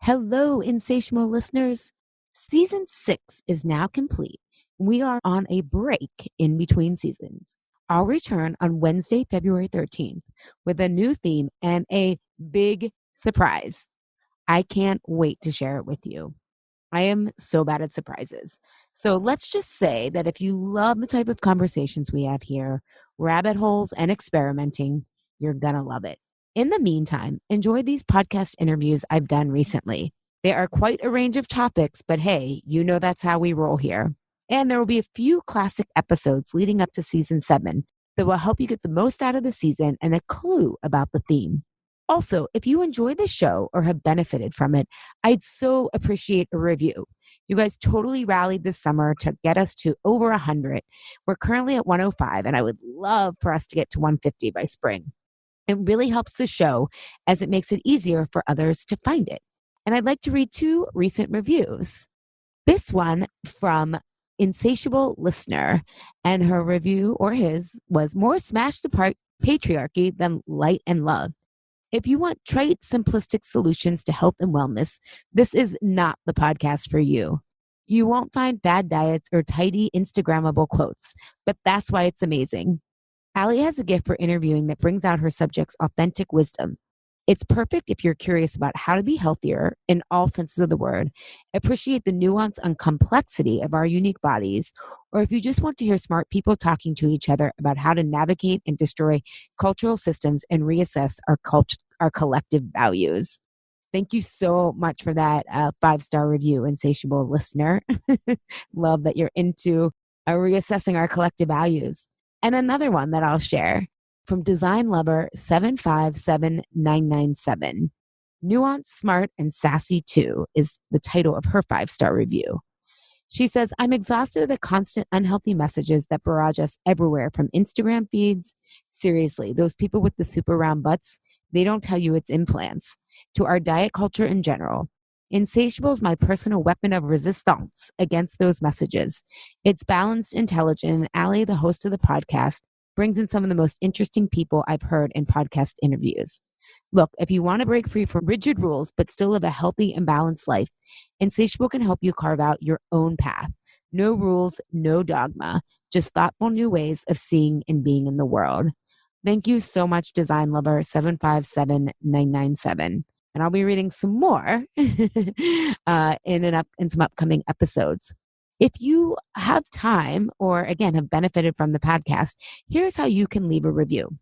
Hello, insatiable listeners. Season 6 is now complete. We are on a break in between seasons. I'll return on Wednesday, February 13th with a new theme and a big surprise. I can't wait to share it with you. I am so bad at surprises. So let's just say that if you love the type of conversations we have here, rabbit holes and experimenting, you're going to love it. In the meantime, enjoy these podcast interviews I've done recently. They are quite a range of topics, but hey, you know that's how we roll here. And there will be a few classic episodes leading up to season 7 that will help you get the most out of the season and a clue about the theme. Also, if you enjoy the show or have benefited from it, I'd so appreciate a review. You guys totally rallied this summer to get us to over 100. We're currently at 105, and I would love for us to get to 150 by spring. It really helps the show as it makes it easier for others to find it. And I'd like to read 2 recent reviews. This one from Insatiable Listener, and her review, or his, was more smash the patriarchy than light and love. If you want trite, simplistic solutions to health and wellness, this is not the podcast for you. You won't find bad diets or tidy Instagrammable quotes, but that's why it's amazing. Allie has a gift for interviewing that brings out her subject's authentic wisdom. It's perfect if you're curious about how to be healthier in all senses of the word, appreciate the nuance and complexity of our unique bodies, or if you just want to hear smart people talking to each other about how to navigate and destroy cultural systems and reassess our collective values. Thank you so much for that 5-star review, Insatiable Listener. Love that you're into reassessing our collective values. And another one that I'll share from Design Lover 757997. Nuanced, Smart, and Sassy Too is the title of her 5-star review. She says, I'm exhausted of the constant unhealthy messages that barrage us everywhere from Instagram feeds. Seriously, those people with the super round butts, they don't tell you it's implants. To our diet culture in general. Insatiable is my personal weapon of resistance against those messages. It's balanced, intelligent, and Allie, the host of the podcast, brings in some of the most interesting people I've heard in podcast interviews. Look, if you want to break free from rigid rules but still live a healthy and balanced life, Insatiable can help you carve out your own path. No rules, no dogma, just thoughtful new ways of seeing and being in the world. Thank you so much, Design Lover 757997. And I'll be reading some more in some upcoming episodes. If you have time or, again, have benefited from the podcast, here's how you can leave a review.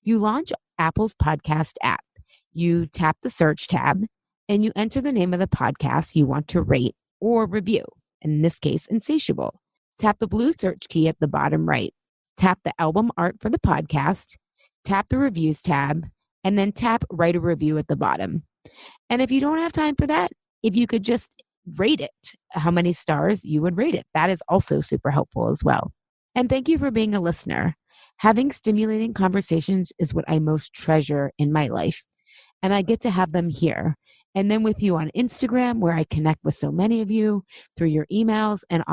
You launch Apple's podcast app. You tap the search tab, and you enter the name of the podcast you want to rate or review, in this case, Insatiable. Tap the blue search key at the bottom right. Tap the album art for the podcast. Tap the reviews tab, and then tap write a review at the bottom. And if you don't have time for that, if you could just rate it, how many stars you would rate it. That is also super helpful as well. And thank you for being a listener. Having stimulating conversations is what I most treasure in my life. And I get to have them here. And then with you on Instagram, where I connect with so many of you through your emails and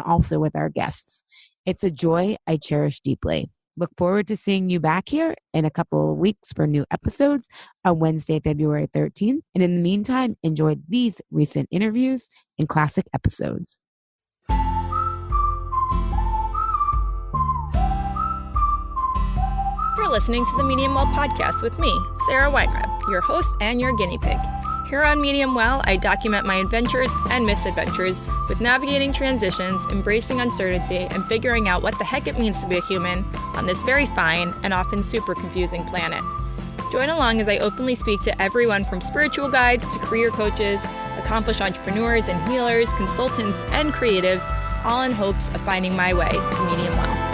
also with our guests. It's a joy I cherish deeply. Look forward to seeing you back here in a couple of weeks for new episodes on Wednesday, February 13th. And in the meantime, enjoy these recent interviews and classic episodes. You're listening to the Medium Well podcast with me, Sarah Weinreb, your host and your guinea pig. Here on Medium Well, I document my adventures and misadventures with navigating transitions, embracing uncertainty, and figuring out what the heck it means to be a human on this very fine and often super confusing planet. Join along as I openly speak to everyone from spiritual guides to career coaches, accomplished entrepreneurs and healers, consultants, and creatives, all in hopes of finding my way to Medium Well.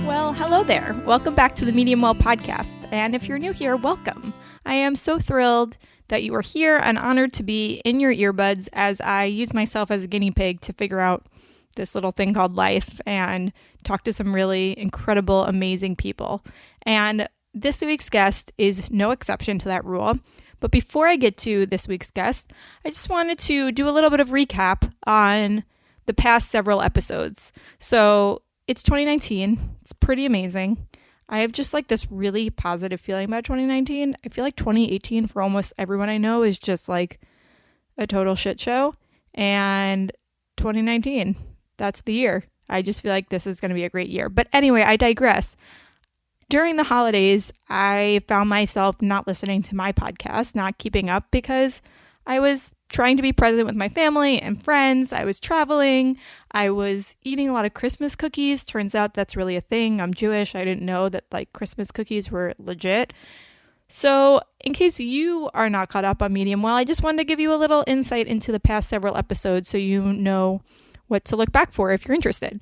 Well, hello there. Welcome back to the Medium Well podcast. And if you're new here, welcome. I am so thrilled that you are here and honored to be in your earbuds as I use myself as a guinea pig to figure out this little thing called life and talk to some really incredible, amazing people. And this week's guest is no exception to that rule. But before I get to this week's guest, I just wanted to do a little bit of recap on the past several episodes. So it's 2019. It's pretty amazing. I have just like this really positive feeling about 2019. I feel like 2018 for almost everyone I know is just like a total shit show. And 2019, that's the year. I just feel like this is going to be a great year. But anyway, I digress. During the holidays, I found myself not listening to my podcast, not keeping up, because I was trying to be present with my family and friends. I was traveling. I was eating a lot of Christmas cookies. Turns out that's really a thing. I'm Jewish. I didn't know that like Christmas cookies were legit. So in case you are not caught up on Medium Well, I just wanted to give you a little insight into the past several episodes so you know what to look back for if you're interested.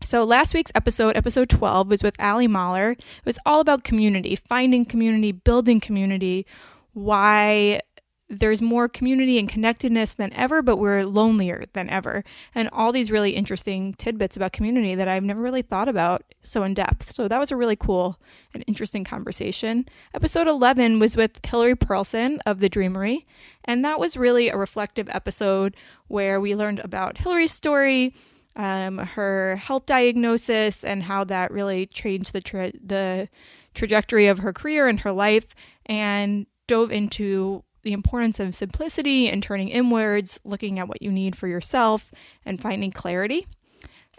So last week's episode 12, was with Ali Mahler. It was all about community, finding community, building community, why there's more community and connectedness than ever, but we're lonelier than ever. And all these really interesting tidbits about community that I've never really thought about so in depth. So that was a really cool and interesting conversation. Episode 11 was with Hillary Perlson of The Dreamery. And that was really a reflective episode where we learned about Hillary's story, her health diagnosis, and how that really changed the trajectory of her career and her life, and dove into the importance of simplicity and turning inwards, looking at what you need for yourself and finding clarity.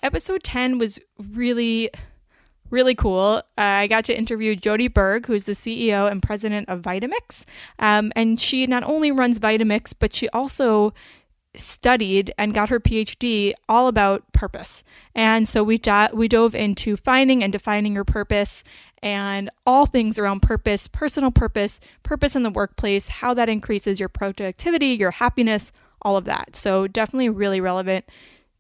Episode 10 was really, really cool. I got to interview Jody Berg, who's the CEO and president of Vitamix. And she not only runs Vitamix, but she also studied and got her PhD all about purpose. And so we dove into finding and defining your purpose and all things around purpose, personal purpose, purpose in the workplace, how that increases your productivity, your happiness, all of that. So definitely really relevant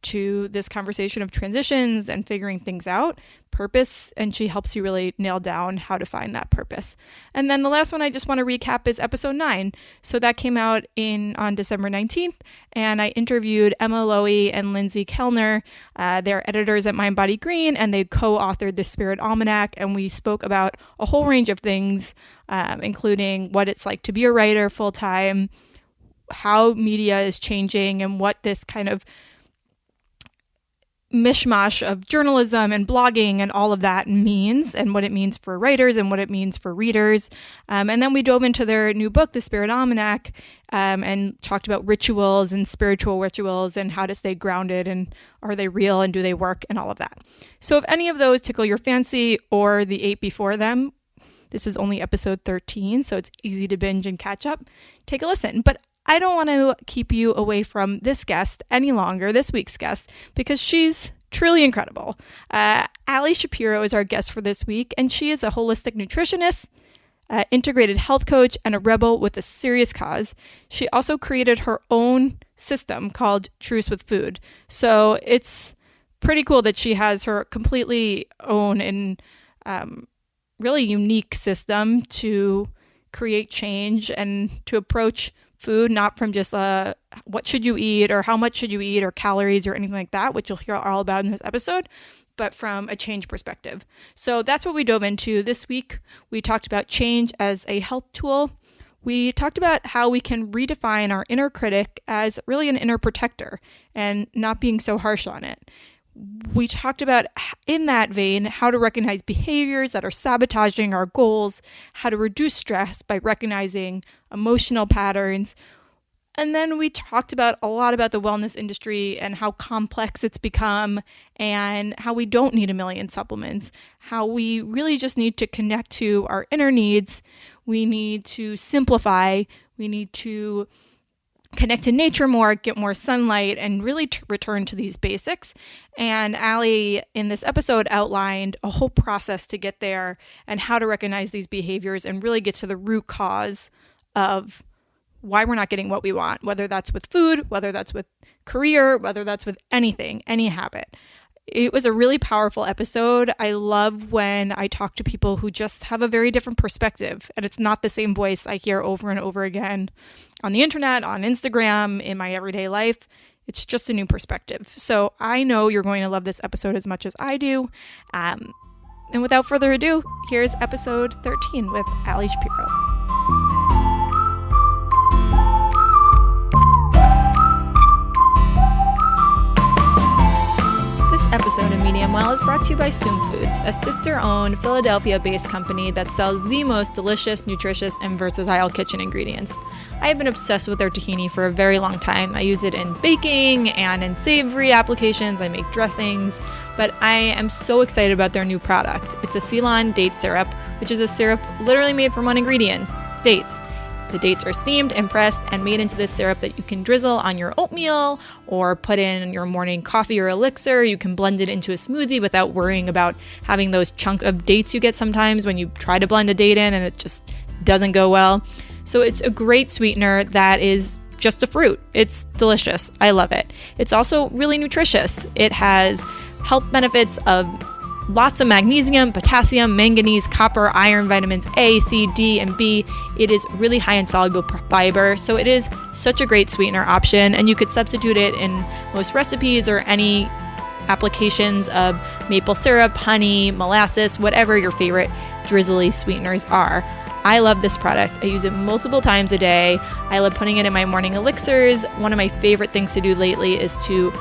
to this conversation of transitions and figuring things out, purpose, and she helps you really nail down how to find that purpose. And then the last one I just want to recap is episode 9. So that came out on December 19th, and I interviewed Emma Lowy and Lindsay Kellner. They're editors at Mind Body Green, and they co-authored the Spirit Almanac, and we spoke about a whole range of things, including what it's like to be a writer full-time, how media is changing, and what this kind of mishmash of journalism and blogging and all of that means, and what it means for writers and what it means for readers. And then we dove into their new book, The Spirit Almanac, and talked about rituals and spiritual rituals and how to stay grounded and are they real and do they work and all of that. So if any of those tickle your fancy or the 8 before them, this is only episode 13, so it's easy to binge and catch up. Take a listen. But I don't want to keep you away from this guest any longer, this week's guest, because she's truly incredible. Ali Shapiro is our guest for this week, and she is a holistic nutritionist, integrated health coach, and a rebel with a serious cause. She also created her own system called Truce with Food. So it's pretty cool that she has her completely own and really unique system to create change and to approach food, not from just what should you eat or how much should you eat or calories or anything like that, which you'll hear all about in this episode, but from a change perspective. So that's what we dove into this week. We talked about change as a health tool. We talked about how we can redefine our inner critic as really an inner protector and not being so harsh on it. We talked about, in that vein, how to recognize behaviors that are sabotaging our goals, how to reduce stress by recognizing emotional patterns. And then we talked about a lot about the wellness industry and how complex it's become and how we don't need a million supplements, how we really just need to connect to our inner needs. We need to simplify. We need to connect to nature more, get more sunlight, and really return to these basics. And Ali, in this episode, outlined a whole process to get there and how to recognize these behaviors and really get to the root cause of why we're not getting what we want, whether that's with food, whether that's with career, whether that's with anything, any habit. It was a really powerful episode. I love when I talk to people who just have a very different perspective, and it's not the same voice I hear over and over again on the internet, on Instagram, in my everyday life. It's just a new perspective. So I know you're going to love this episode as much as I do. And without further ado, here's episode 13 with Ali Shapiro. episode of Medium Well is brought to you by Soom Foods, a sister-owned Philadelphia-based company that sells the most delicious, nutritious, and versatile kitchen ingredients. I have been obsessed with their tahini for a very long time. I use it in baking and in savory applications. I make dressings, but I am so excited about their new product. It's a Ceylon date syrup, which is a syrup literally made from one ingredient, dates. The dates are steamed and pressed and made into this syrup that you can drizzle on your oatmeal or put in your morning coffee or elixir. You can blend it into a smoothie without worrying about having those chunks of dates you get sometimes when you try to blend a date in and it just doesn't go well. So it's a great sweetener that is just a fruit. It's delicious. I love it. It's also really nutritious. It has health benefits of lots of magnesium, potassium, manganese, copper, iron, vitamins A, C, D, and B. It is really high in soluble fiber, so it is such a great sweetener option, and you could substitute it in most recipes or any applications of maple syrup, honey, molasses, whatever your favorite drizzly sweeteners are. I love this product. I use it multiple times a day. I love putting it in my morning elixirs. One of my favorite things to do lately is to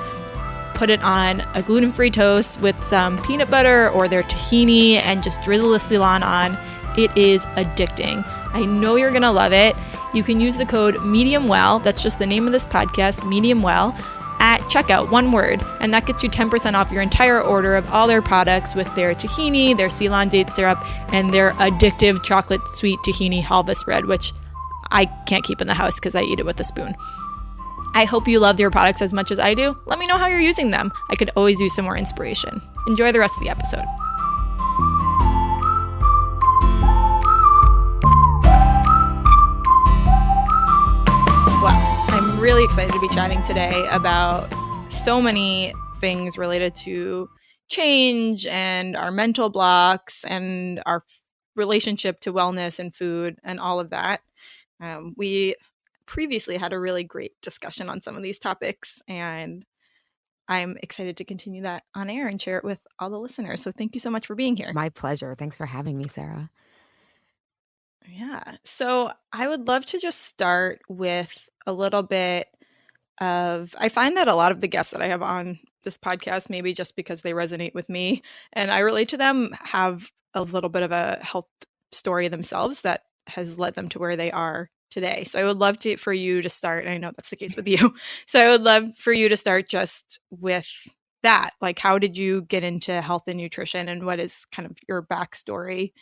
put it on a gluten-free toast with some peanut butter or their tahini and just drizzle the Ceylon on. It is addicting. I know you're going to love it. You can use the code MEDIUMWELL, that's just the name of this podcast, MEDIUMWELL, at checkout, one word, and that gets you 10% off your entire order of all their products with their tahini, their Ceylon date syrup, and their addictive chocolate sweet tahini halva spread, which I can't keep in the house because I eat it with a spoon. I hope you love your products as much as I do. Let me know how you're using them. I could always use some more inspiration. Enjoy the rest of the episode. Well, I'm really excited to be chatting today about so many things related to change and our mental blocks and our relationship to wellness and food and all of that. We previously had a really great discussion on some of these topics, and I'm excited to continue that on air and share it with all the listeners. So thank you so much for being here. My pleasure. Thanks for having me, Sarah. Yeah. So I would love to just start with a little bit of, I find that a lot of the guests that I have on this podcast, maybe just because they resonate with me and I relate to them, have a little bit of a health story themselves that has led them to where they are today. So I would love for you to start, and I know that's the case with you. So I would love for you to start just with that. Like, how did you get into health and nutrition, and what is kind of your backstory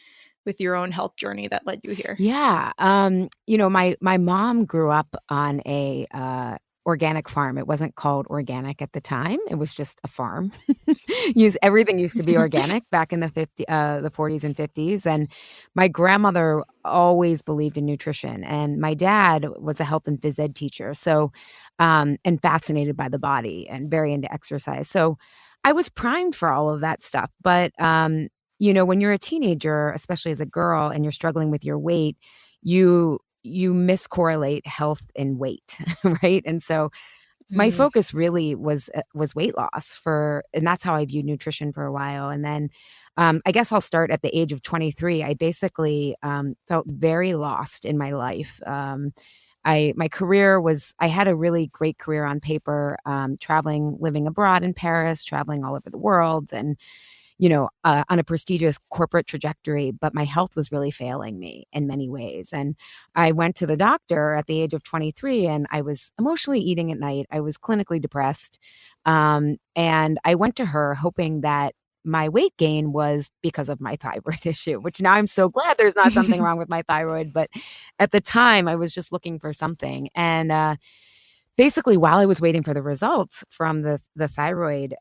with your own health journey that led you here? Yeah. My mom grew up on a organic farm. It wasn't called organic at the time. It was just a farm. Everything used to be organic back in the 40s and 50s. And my grandmother always believed in nutrition. And my dad was a health and phys ed teacher. So, and fascinated by the body and very into exercise. So I was primed for all of that stuff. But, when you're a teenager, especially as a girl, and you're struggling with your weight, you miscorrelate health and weight, right? And so my focus really was weight loss and that's how I viewed nutrition for a while. And then I guess I'll start at the age of 23. I basically felt very lost in my life. My career I had a really great career on paper, traveling, living abroad in Paris, traveling all over the world, and on a prestigious corporate trajectory, but my health was really failing me in many ways. And I went to the doctor at the age of 23 and I was emotionally eating at night. I was clinically depressed. And I went to her hoping that my weight gain was because of my thyroid issue, which now I'm so glad there's not something wrong with my thyroid. But at the time I was just looking for something. And, basically, while I was waiting for the results from the thyroid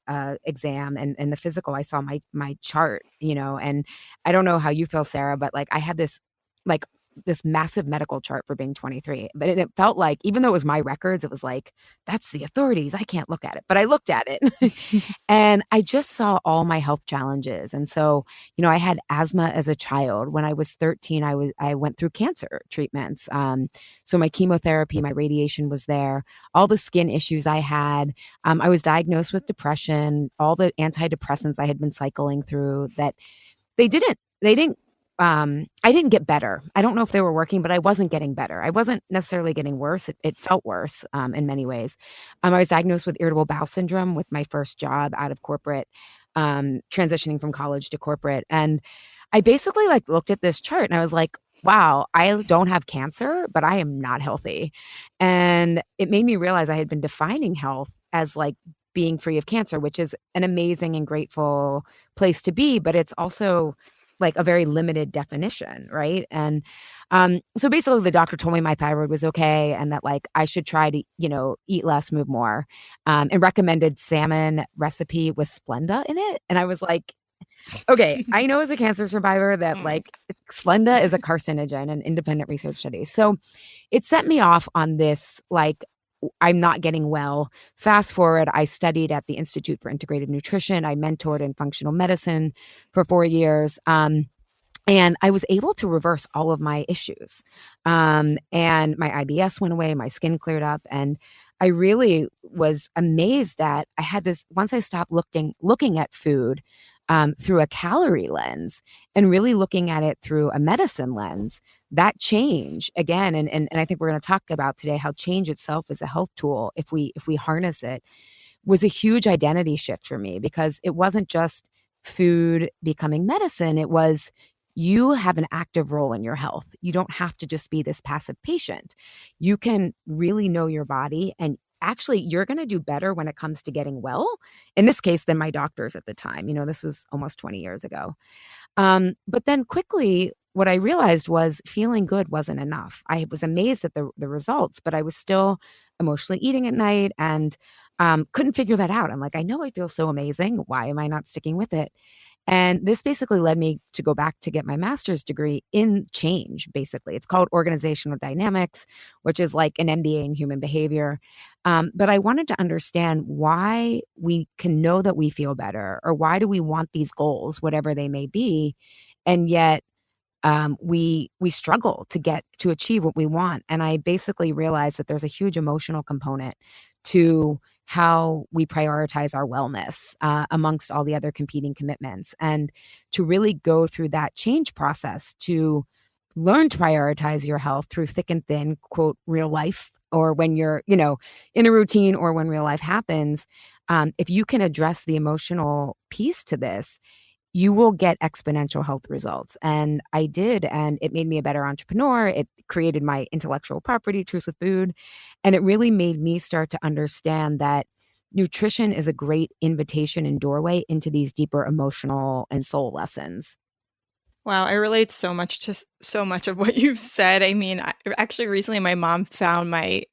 exam and the physical, I saw my chart, and I don't know how you feel, Sarah, but like I had this massive medical chart for being 23, but it felt like, even though it was my records, it was like, that's the authorities. I can't look at it, but I looked at it and I just saw all my health challenges. And so, I had asthma as a child. When I was 13, I went through cancer treatments. So my chemotherapy, my radiation was there, all the skin issues I had. I was diagnosed with depression, all the antidepressants I had been cycling through that I I didn't get better. I don't know if they were working, but I wasn't getting better. I wasn't necessarily getting worse. It felt worse in many ways. I was diagnosed with irritable bowel syndrome with my first job out of corporate, transitioning from college to corporate. And I basically like looked at this chart and I was like, wow, I don't have cancer, but I am not healthy. And it made me realize I had been defining health as like being free of cancer, which is an amazing and grateful place to be, but it's also like a very limited definition, right? And so basically the doctor told me my thyroid was okay and that like I should try to, eat less, move more, and recommended salmon recipe with Splenda in it. And I was like, okay, I know as a cancer survivor that like Splenda is a carcinogen in independent research studies. So it set me off on this like I'm not getting well. Fast forward, I studied at the Institute for Integrative Nutrition. I mentored in functional medicine for 4 years. And I was able to reverse all of my issues. And my IBS went away, my skin cleared up. And I really was amazed that I had this, once I stopped looking at food through a calorie lens and really looking at it through a medicine lens, that change again, and I think we're going to talk about today how change itself is a health tool if we harness it, was a huge identity shift for me because it wasn't just food becoming medicine. It was you have an active role in your health. You don't have to just be this passive patient. You can really know your body and actually you're going to do better when it comes to getting well, in this case, than my doctors at the time. This was almost 20 years ago. But then quickly, what I realized was feeling good wasn't enough. I was amazed at the results, but I was still emotionally eating at night and couldn't figure that out. I'm like, I know I feel so amazing. Why am I not sticking with it? And this basically led me to go back to get my master's degree in change, basically. It's called organizational dynamics, which is like an MBA in human behavior. But I wanted to understand why we can know that we feel better or why do we want these goals, whatever they may be, and yet we struggle to achieve what we want. And I basically realized that there's a huge emotional component to how we prioritize our wellness amongst all the other competing commitments, and to really go through that change process to learn to prioritize your health through thick and thin, quote, real life, or when you're, in a routine or when real life happens. If you can address the emotional piece to this, you will get exponential health results. And I did, and it made me a better entrepreneur. It created my intellectual property, Truth with Food. And it really made me start to understand that nutrition is a great invitation and doorway into these deeper emotional and soul lessons. Wow, I relate so much to so much of what you've said. I mean, actually recently my mom found my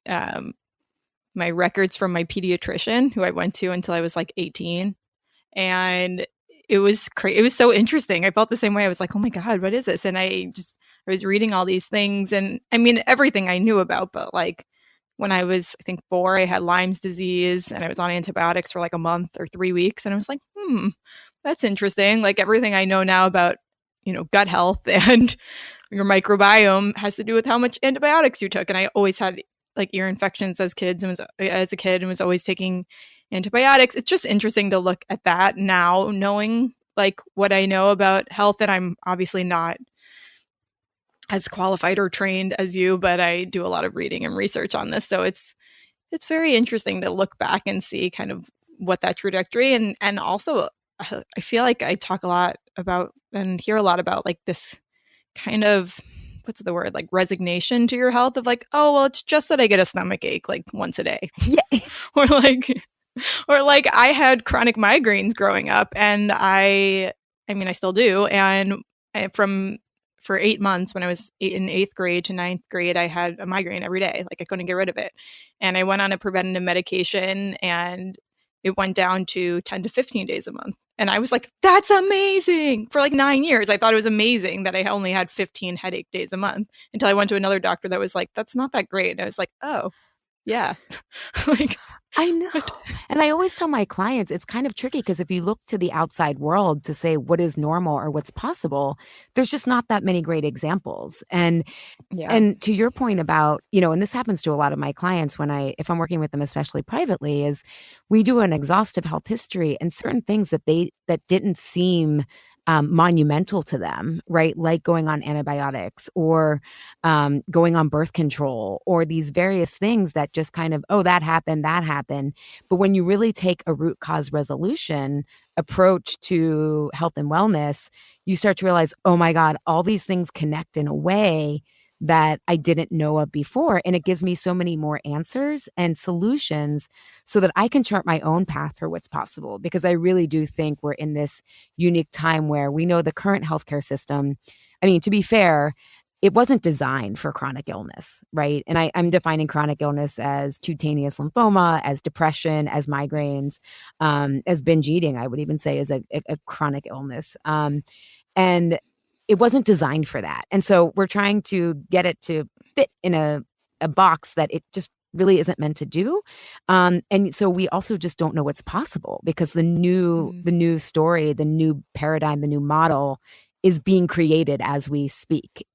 my records from my pediatrician who I went to until I was like 18. And it was crazy. It was so interesting. I felt the same way. I was like, oh my God, what is this? And I was reading all these things. And I mean, everything I knew about, but like when I was, I think 4, I had Lyme's disease and I was on antibiotics for like a month or 3 weeks. And I was like, that's interesting. Like everything I know now about, gut health and your microbiome has to do with how much antibiotics you took. And I always had like ear infections as a kid and was always taking antibiotics. It's just interesting to look at that now, knowing like what I know about health. And I'm obviously not as qualified or trained as you, but I do a lot of reading and research on this. So it's very interesting to look back and see kind of what that trajectory and also I feel like I talk a lot about and hear a lot about like this kind of what's the word, like resignation to your health of like, oh well, it's just that I get a stomach ache like once a day. Yeah. or like I had chronic migraines growing up and I mean I still do, and for 8 months when I was in 8th grade to 9th grade, I had a migraine every day. Like I couldn't get rid of it. And I went on a preventative medication and it went down to 10 to 15 days a month. And I was like, that's amazing. For like 9 years, I thought it was amazing that I only had 15 headache days a month until I went to another doctor that was like, that's not that great. And I was like, oh, yeah. Like, I know. And I always tell my clients, it's kind of tricky because if you look to the outside world to say what is normal or what's possible, there's just not that many great examples. And to your point about, and this happens to a lot of my clients if I'm working with them, especially privately, is we do an exhaustive health history and certain things that didn't seem monumental to them, right? Like going on antibiotics or going on birth control or these various things that just kind of, oh, that happened, that happened. But when you really take a root cause resolution approach to health and wellness, you start to realize, oh my God, all these things connect in a way that I didn't know of before. And it gives me so many more answers and solutions so that I can chart my own path for what's possible. Because I really do think we're in this unique time where we know the current healthcare system, I mean, to be fair, it wasn't designed for chronic illness, right? And I'm defining chronic illness as cutaneous lymphoma, as depression, as migraines, as binge eating, I would even say is a chronic illness. And it wasn't designed for that. And so we're trying to get it to fit in a box that it just really isn't meant to do. And so we also just don't know what's possible because the new story, the new paradigm, the new model is being created as we speak.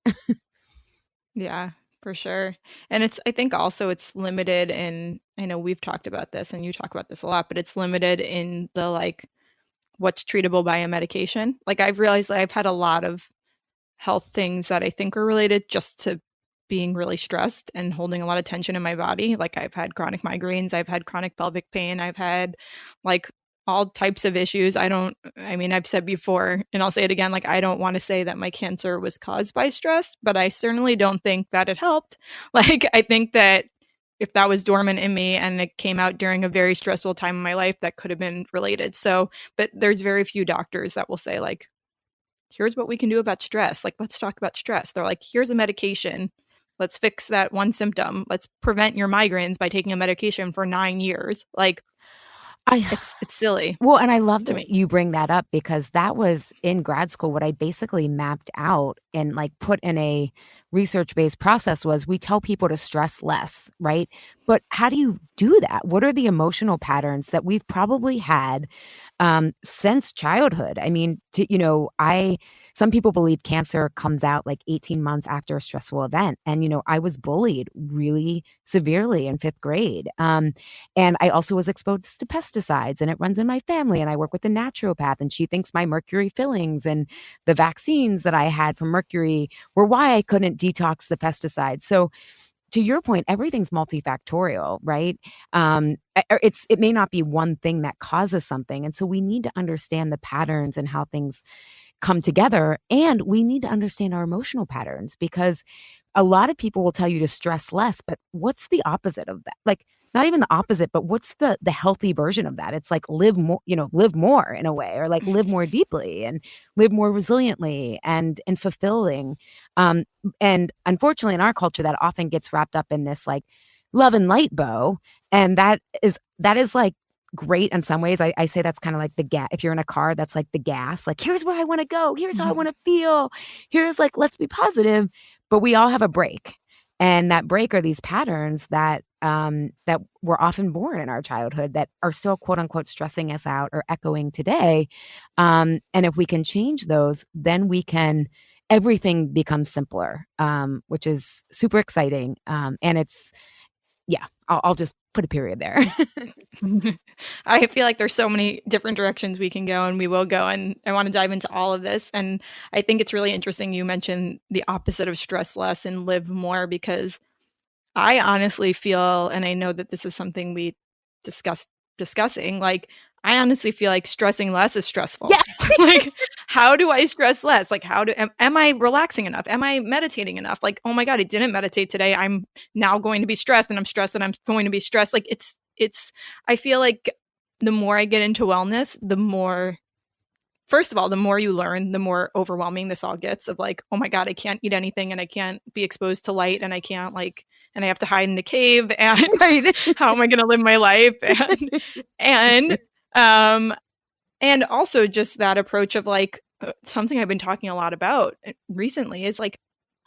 Yeah, for sure. And I think also it's limited in, I know we've talked about this and you talk about this a lot, but it's limited in the like what's treatable by a medication. Like I've realized that I've had a lot of health things that I think are related just to being really stressed and holding a lot of tension in my body. Like I've had chronic migraines, I've had chronic pelvic pain, I've had like all types of issues. I mean, I've said before, and I'll say it again, like I don't want to say that my cancer was caused by stress, but I certainly don't think that it helped. Like I think that if that was dormant in me and it came out during a very stressful time in my life, that could have been related. So, but there's very few doctors that will say like, here's what we can do about stress. Like, let's talk about stress. They're like, here's a medication. Let's fix that one symptom. Let's prevent your migraines by taking a medication for 9 years. Like, it's silly. Well, and I love to that me. you bring that up because that was in grad school. What I basically mapped out and like put in a research-based process was we tell people to stress less, right? But how do you do that? What are the emotional patterns that we've probably had since childhood? I mean, some people believe cancer comes out like 18 months after a stressful event. And, I was bullied really severely in fifth grade. And I also was exposed to pesticides and it runs in my family. And I work with a naturopath and she thinks my mercury fillings and the vaccines that I had from mercury were why I couldn't detox the pesticides. So to your point, everything's multifactorial, right? It may not be one thing that causes something. And so we need to understand the patterns and how things come together. And we need to understand our emotional patterns because a lot of people will tell you to stress less, but what's the opposite of that? Like not even the opposite, but what's the healthy version of that? It's like live more in a way, or like live more deeply and live more resiliently and fulfilling. And unfortunately in our culture that often gets wrapped up in this like love and light bow. And that is like great in some ways. I say that's kind of like the gas. If you're in a car, that's like the gas. Like, here's where I want to go. Here's how I want to feel. Here's like, let's be positive. But we all have a break. And that break are these patterns that were often born in our childhood that are still quote unquote stressing us out or echoing today. And if we can change those, then everything becomes simpler, which is super exciting. And I'll just put a period there. I feel like there's so many different directions we can go and we will go. And I want to dive into all of this. And I think it's really interesting you mentioned the opposite of stress less and live more, because I honestly feel, and I know that this is something we discussing, like I honestly feel like stressing less is stressful. Yeah. Like, how do I stress less? Like, am I relaxing enough? Am I meditating enough? Like, oh my God, I didn't meditate today. I'm now going to be stressed, and I'm stressed, and I'm going to be stressed. Like, I feel like the more I get into wellness, the more, first of all, the more you learn, the more overwhelming this all gets of like, oh my God, I can't eat anything and I can't be exposed to light and I can't and I have to hide in a cave and Right. how am I going to live my life? And also just that approach of like something I've been talking a lot about recently is like,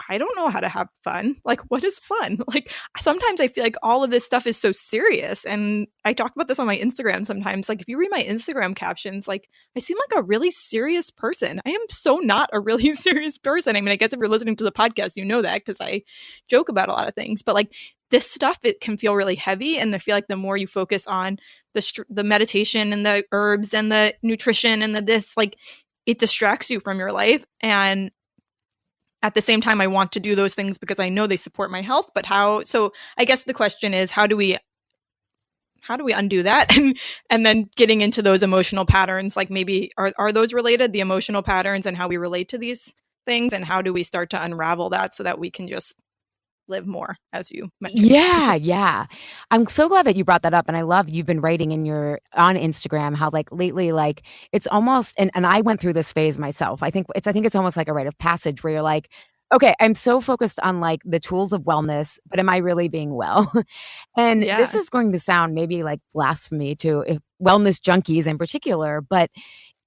I don't know how to have fun. Like, what is fun? Like, sometimes I feel like all of this stuff is so serious. And I talk about this on my Instagram sometimes. Like, if you read my Instagram captions, like, I seem like a really serious person. I am so not a really serious person. I mean, I guess if you're listening to the podcast, you know that because I joke about a lot of things. But like, this stuff, it can feel really heavy. And I feel like the more you focus on the meditation and the herbs and the nutrition and this, like, it distracts you from your life. And at the same time, I want to do those things because I know they support my health. But so I guess the question is, how do we undo that? And then getting into those emotional patterns, like maybe are those related, the emotional patterns and how we relate to these things, and how do we start to unravel that so that we can just live more, as you mentioned? Yeah. I'm so glad that you brought that up. And I love you've been writing on Instagram how like lately, like it's almost, and I went through this phase myself. I think it's almost like a rite of passage where you're like, okay, I'm so focused on like the tools of wellness, but am I really being well? And this Yeah. is going to sound maybe like blasphemy to wellness junkies in particular, but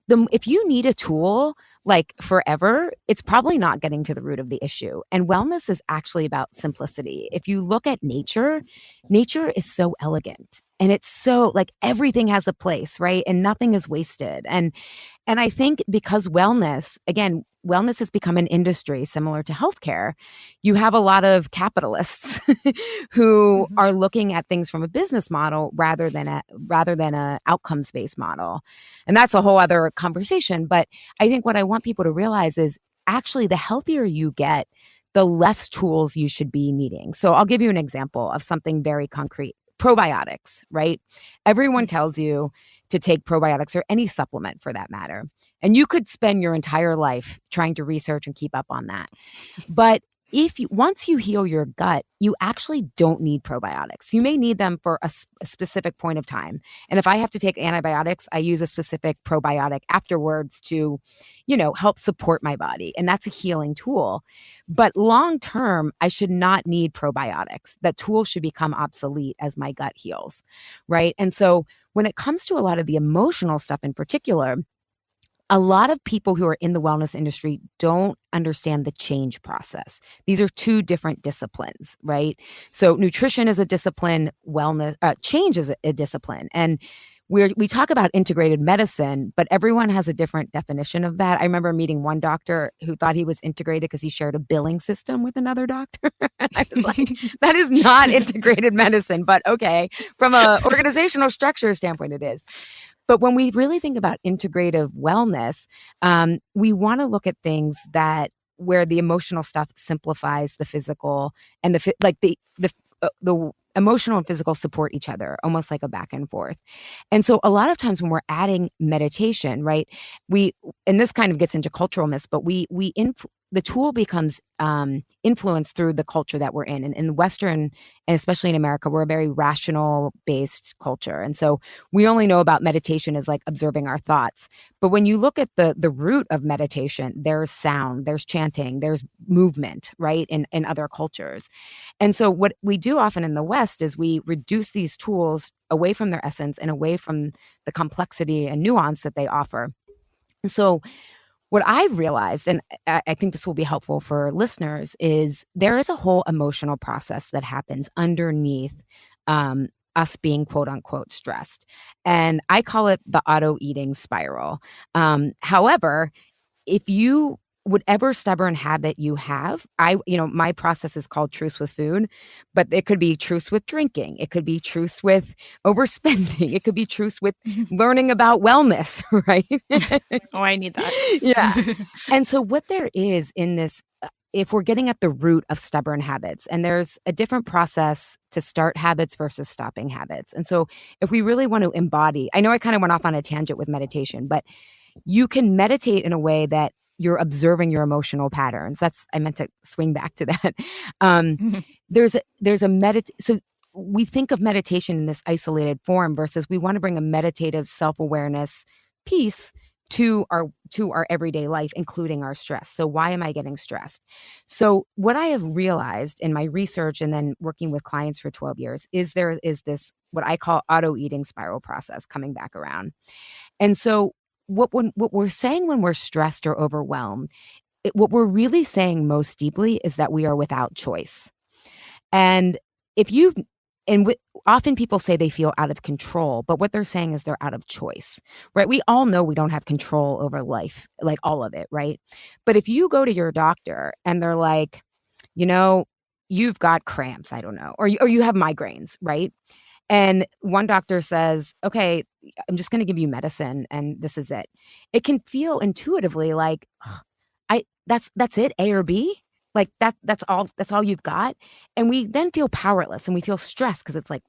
if you need a tool like forever, it's probably not getting to the root of the issue. And wellness is actually about simplicity. If you look at nature, nature is so elegant and it's so like everything has a place, right? And nothing is wasted. And I think because wellness has become an industry similar to healthcare. You have a lot of capitalists who Mm-hmm. are looking at things from a business model rather than a outcomes based model. And that's a whole other conversation. But I think what I want people to realize is actually the healthier you get, the less tools you should be needing. So I'll give you an example of something very concrete. Probiotics, right? Everyone tells you to take probiotics or any supplement for that matter. And you could spend your entire life trying to research and keep up on that. But once you heal your gut, you actually don't need probiotics. You may need them for a specific point of time. And if I have to take antibiotics, I use a specific probiotic afterwards to, help support my body. And that's a healing tool. But long term, I should not need probiotics. That tool should become obsolete as my gut heals. Right. And so when it comes to a lot of the emotional stuff in particular, a lot of people who are in the wellness industry don't understand the change process. These are two different disciplines, right? So nutrition is a discipline, change is a discipline. And we talk about integrated medicine, but everyone has a different definition of that. I remember meeting one doctor who thought he was integrated because he shared a billing system with another doctor. And I was like, that is not integrated medicine, but okay, from a organizational structure standpoint, it is. But when we really think about integrative wellness, we want to look at things that where the emotional stuff simplifies the physical and the emotional and physical support each other, almost like a back and forth. And so a lot of times when we're adding meditation, right, and this kind of gets into cultural myths, but the tool becomes influenced through the culture that we're in. And in Western, and especially in America, we're a very rational based culture. And so we only know about meditation as like observing our thoughts. But when you look at the root of meditation, there's sound, there's chanting, there's movement, right, in other cultures. And so what we do often in the West is we reduce these tools away from their essence and away from the complexity and nuance that they offer. And so what I've realized, and I think this will be helpful for listeners, is there is a whole emotional process that happens underneath us being quote unquote stressed. And I call it the auto eating spiral. However, if you whatever stubborn habit you have, my process is called truce with food, but it could be truce with drinking, it could be truce with overspending, it could be truce with learning about wellness, right? Oh, I need that. Yeah. And so what there is in this, if we're getting at the root of stubborn habits, and there's a different process to start habits versus stopping habits. And so if we really want to embody, I know I kind of went off on a tangent with meditation, but you can meditate in a way that you're observing your emotional patterns. I meant to swing back to that. Um, there's so we think of meditation in this isolated form versus we want to bring a meditative self-awareness piece to our everyday life, including our stress. So why am I getting stressed? So what I have realized in my research and then working with clients for 12 years is there is this what I call auto eating spiral process coming back around. And so what we're saying when we're stressed or overwhelmed, what we're really saying most deeply is that we are without choice. And if you've often people say they feel out of control, but what they're saying is they're out of choice, right? We all know we don't have control over life, like all of it, right? But if you go to your doctor and they're like, you've got cramps, I don't know, or you have migraines, right? And one doctor says, okay, I'm just going to give you medicine and this is it. It can feel intuitively like, "Ugh, that's it, A or B. Like that's all you've got. And we then feel powerless and we feel stressed because it's like,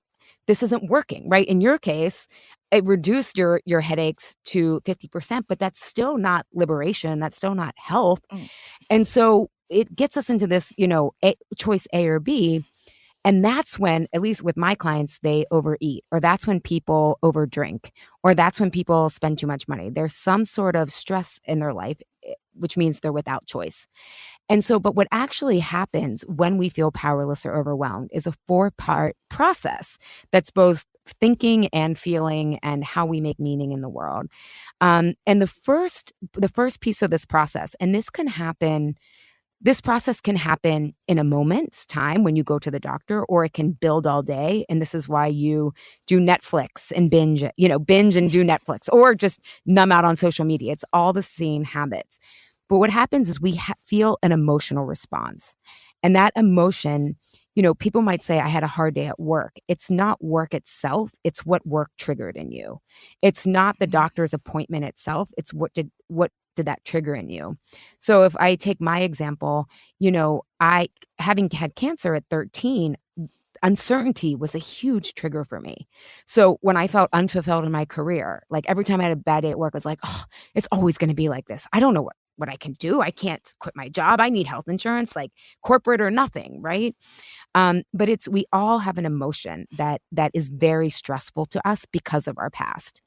this isn't working, right? In your case, it reduced your headaches to 50%, but that's still not liberation. That's still not health. Mm. And so it gets us into this, choice A or B. And that's when, at least with my clients, they overeat, or that's when people overdrink, or that's when people spend too much money. There's some sort of stress in their life, which means they're without choice. And so, but what actually happens when we feel powerless or overwhelmed is a 4-part process that's both thinking and feeling and how we make meaning in the world. And the first piece of this process, and this process can happen in a moment's time when you go to the doctor, or it can build all day. And this is why you do Netflix and binge and do Netflix, or just numb out on social media. It's all the same habits. But what happens is we feel an emotional response. And that emotion, people might say, I had a hard day at work. It's not work itself. It's what work triggered in you. It's not the doctor's appointment itself. It's what did that trigger in you? So if I take my example, I, having had cancer at 13, uncertainty was a huge trigger for me. So when I felt unfulfilled in my career, like every time I had a bad day at work, I was like, oh, it's always going to be like this. I don't know what I can do. I can't quit my job. I need health insurance, like corporate or nothing, right? But we all have an emotion that is very stressful to us because of our past.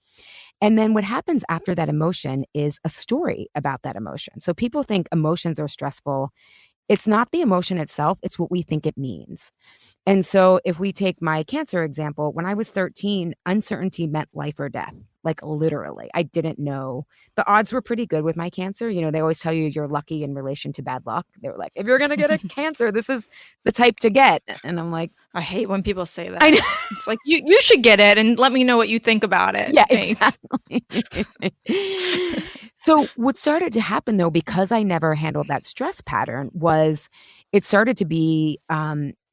And then what happens after that emotion is a story about that emotion. So people think emotions are stressful. It's not the emotion itself, it's what we think it means. And so if we take my cancer example, when I was 13, uncertainty meant life or death, like literally. I didn't know. The odds were pretty good with my cancer. They always tell you you're lucky in relation to bad luck. They were like, if you're going to get a cancer, this is the type to get. And I'm like, I hate when people say that. I know. It's like, you should get it and let me know what you think about it. Yeah, Thanks. exactly. So what started to happen, though, because I never handled that stress pattern, was it started to be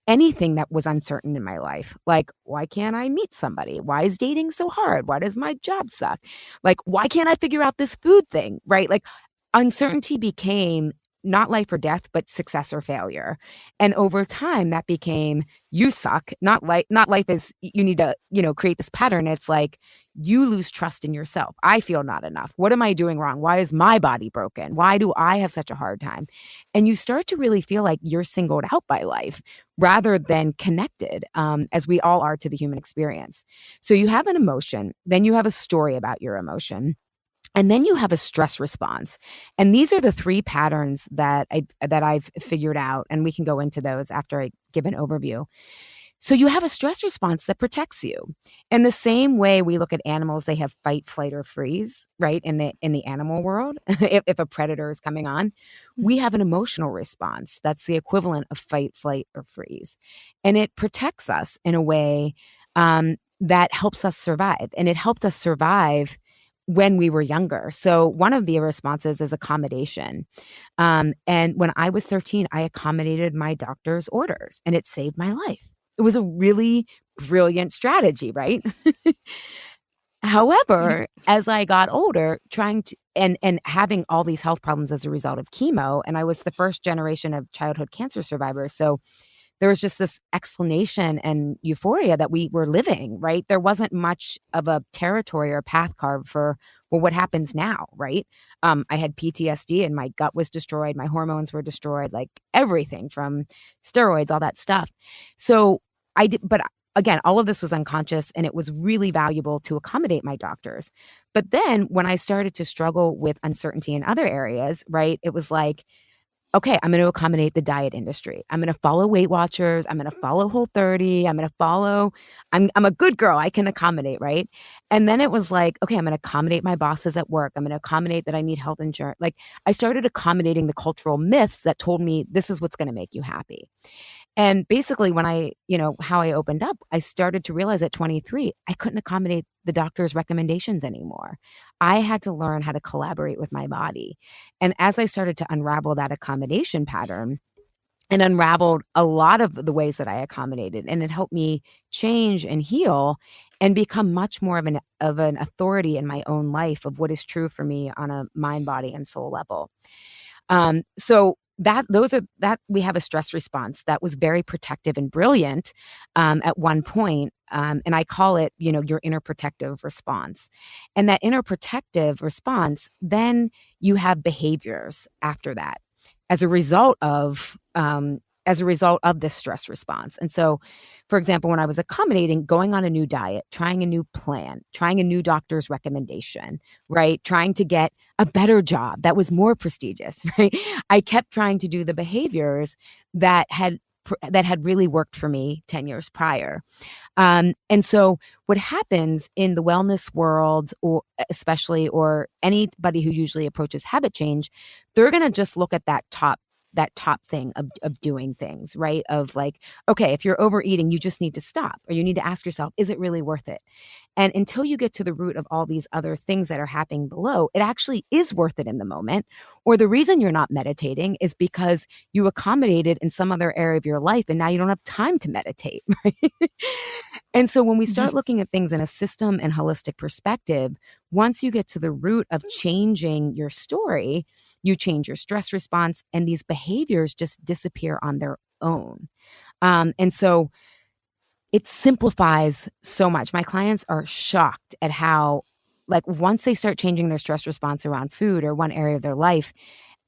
anything that was uncertain in my life. Like, why can't I meet somebody? Why is dating so hard? Why does my job suck? Like, why can't I figure out this food thing? Right? Like, uncertainty became not life or death, but success or failure. And over time, that became you suck. Not life is you need to, create this pattern. It's like you lose trust in yourself. I feel not enough. What am I doing wrong? Why is my body broken? Why do I have such a hard time? And you start to really feel like you're singled out by life rather than connected, as we all are to the human experience. So you have an emotion, then you have a story about your emotion. And then you have a stress response. And these are the 3 patterns that I've figured out. And we can go into those after I give an overview. So you have a stress response that protects you. In the same way we look at animals, they have fight, flight, or freeze, right? In the animal world, if a predator is coming on, we have an emotional response. That's the equivalent of fight, flight, or freeze. And it protects us in a way that helps us survive. And it helped us survive when we were younger. So one of the responses is accommodation. And when I was 13, I accommodated my doctor's orders and it saved my life. It was a really brilliant strategy, right? However, as I got older, trying to and having all these health problems as a result of chemo, and I was the first generation of childhood cancer survivors. So there was just this explanation and euphoria that we were living, right? There wasn't much of a territory or path carved for, well, what happens now, right? I had PTSD and my gut was destroyed. My hormones were destroyed, like everything from steroids, all that stuff. So I did, but again, all of this was unconscious and it was really valuable to accommodate my doctors. But then when I started to struggle with uncertainty in other areas, right, it was like, okay, I'm going to accommodate the diet industry. I'm going to follow Weight Watchers. I'm going to follow Whole30. I'm a good girl. I can accommodate, right? And then it was like, okay, I'm going to accommodate my bosses at work. I'm going to accommodate that I need health insurance. Like I started accommodating the cultural myths that told me this is what's going to make you happy. And basically when how I opened up, I started to realize at 23, I couldn't accommodate the doctor's recommendations anymore. I had to learn how to collaborate with my body. And as I started to unravel that accommodation pattern, and unraveled a lot of the ways that I accommodated. And it helped me change and heal and become much more of an authority in my own life of what is true for me on a mind, body, and soul level. So that we have a stress response that was very protective and brilliant at one point. And I call it, your inner protective response. And that inner protective response, then you have behaviors after that as a result of this stress response. And so, for example, when I was accommodating, going on a new diet, trying a new plan, trying a new doctor's recommendation, right? Trying to get a better job that was more prestigious, right? I kept trying to do the behaviors that had really worked for me 10 years prior. And so what happens in the wellness world, or especially, or anybody who usually approaches habit change, they're going to just look at that top thing of doing things, right? Of like, okay, if you're overeating, you just need to stop, or you need to ask yourself, is it really worth it? And until you get to the root of all these other things that are happening below, it actually is worth it in the moment. Or the reason you're not meditating is because you accommodated in some other area of your life and now you don't have time to meditate, right? And so when we start looking at things in a system and holistic perspective, once you get to the root of changing your story, you change your stress response, and these behaviors just disappear on their own. And so it simplifies so much. My clients are shocked at how, like, once they start changing their stress response around food or one area of their life,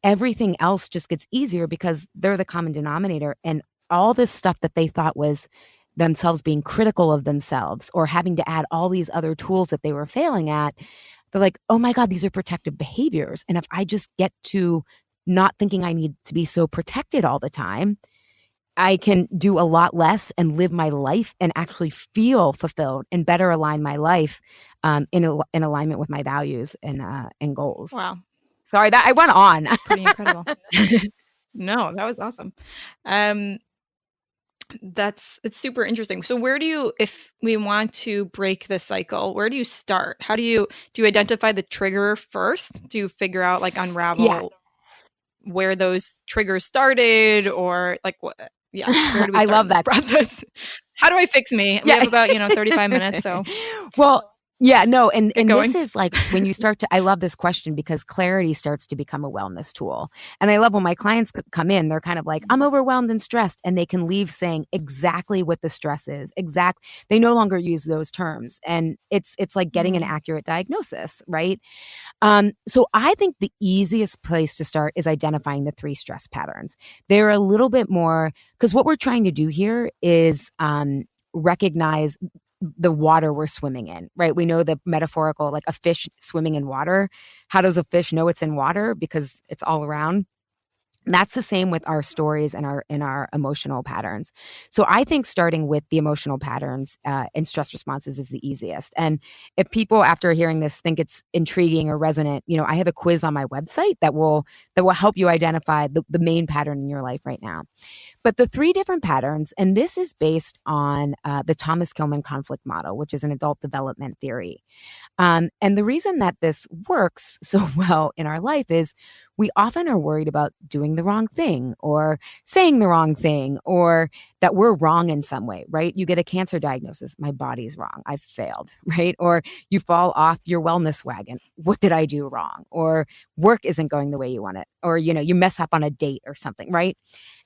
everything else just gets easier because they're the common denominator. And all this stuff that they thought was themselves being critical of themselves or having to add all these other tools that they were failing at, they're like, oh my God, these are protective behaviors. And if I just get to not thinking I need to be so protected all the time, I can do a lot less and live my life and actually feel fulfilled and better align my life in alignment with my values and goals. Wow. Sorry that I went on. Pretty incredible. No, that was awesome. It's super interesting. So if we want to break the cycle, where do you start? How do you identify the trigger first? Do you figure out, like, unravel where those triggers started, or like what? Yeah, where do we I start love in this that process? How do I fix me? We have about 35 minutes, so well. Yeah, no, and going. this is like when you start to, I love this question because clarity starts to become a wellness tool. And I love when my clients come in, they're kind of like, I'm overwhelmed and stressed, and they can leave saying exactly what the stress is. They no longer use those terms. And it's like getting an accurate diagnosis, right? So I think the easiest place to start is identifying the 3 stress patterns. They're a little bit more, because what we're trying to do here is recognize the water we're swimming in, right? We know the metaphorical, like a fish swimming in water. How does a fish know it's in water? Because it's all around. And that's the same with our stories and our emotional patterns. So I think starting with the emotional patterns and stress responses is the easiest. And if people after hearing this think it's intriguing or resonant, I have a quiz on my website that will help you identify the main pattern in your life right now. But the 3 different patterns, and this is based on the Thomas Kilmann conflict model, which is an adult development theory. And the reason that this works so well in our life is we often are worried about doing the wrong thing or saying the wrong thing or that we're wrong in some way, right? You get a cancer diagnosis. My body's wrong. I've failed, right? Or you fall off your wellness wagon. What did I do wrong? Or work isn't going the way you want it. Or, you mess up on a date or something, right?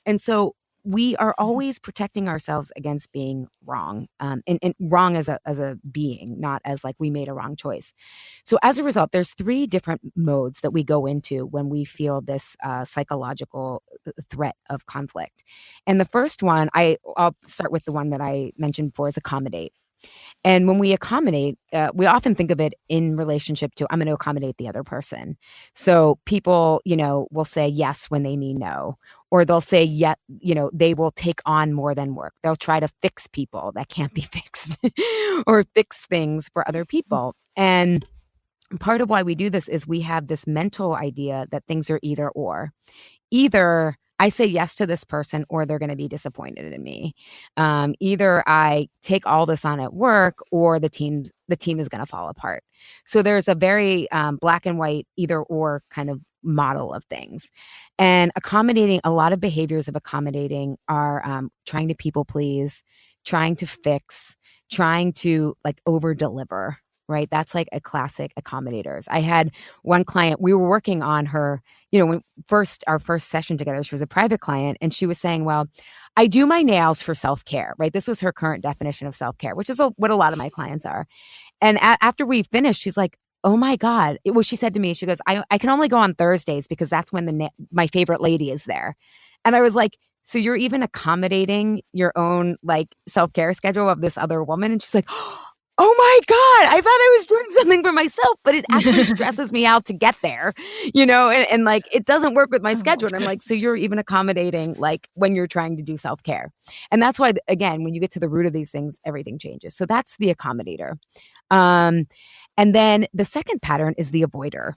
And so we are always protecting ourselves against being wrong, and wrong as a being, not as like we made a wrong choice. So as a result, there's 3 different modes that we go into when we feel this psychological threat of conflict. And the first one, I'll start with the one that I mentioned before, is accommodate. And when we accommodate, we often think of it in relationship to, I'm going to accommodate the other person. So people, will say yes when they mean no, or they'll say, yeah, they will take on more than work. They'll try to fix people that can't be fixed or fix things for other people. And part of why we do this is we have this mental idea that things are either or. Either I say yes to this person or they're going to be disappointed in me. Either I take all this on at work or the team is going to fall apart. So there's a very black and white either or kind of model of things. And accommodating, a lot of behaviors of accommodating are trying to people please, trying to fix, trying to like over deliver, right? That's like a classic accommodators. I had one client, we were working on her, when our first session together, she was a private client, and she was saying, well, I do my nails for self-care, right? This was her current definition of self-care, which is what a lot of my clients are. And after we finished, she's like, oh my God. She said to me, she goes, I can only go on Thursdays because that's when my favorite lady is there. And I was like, so you're even accommodating your own like self-care schedule of this other woman? And she's like, oh my God, I thought I was doing something for myself, but it actually stresses me out to get there, and like, it doesn't work with my schedule. And I'm like, so you're even accommodating like when you're trying to do self-care. And that's why, again, when you get to the root of these things, everything changes. So that's the accommodator. And then the second pattern is the avoider.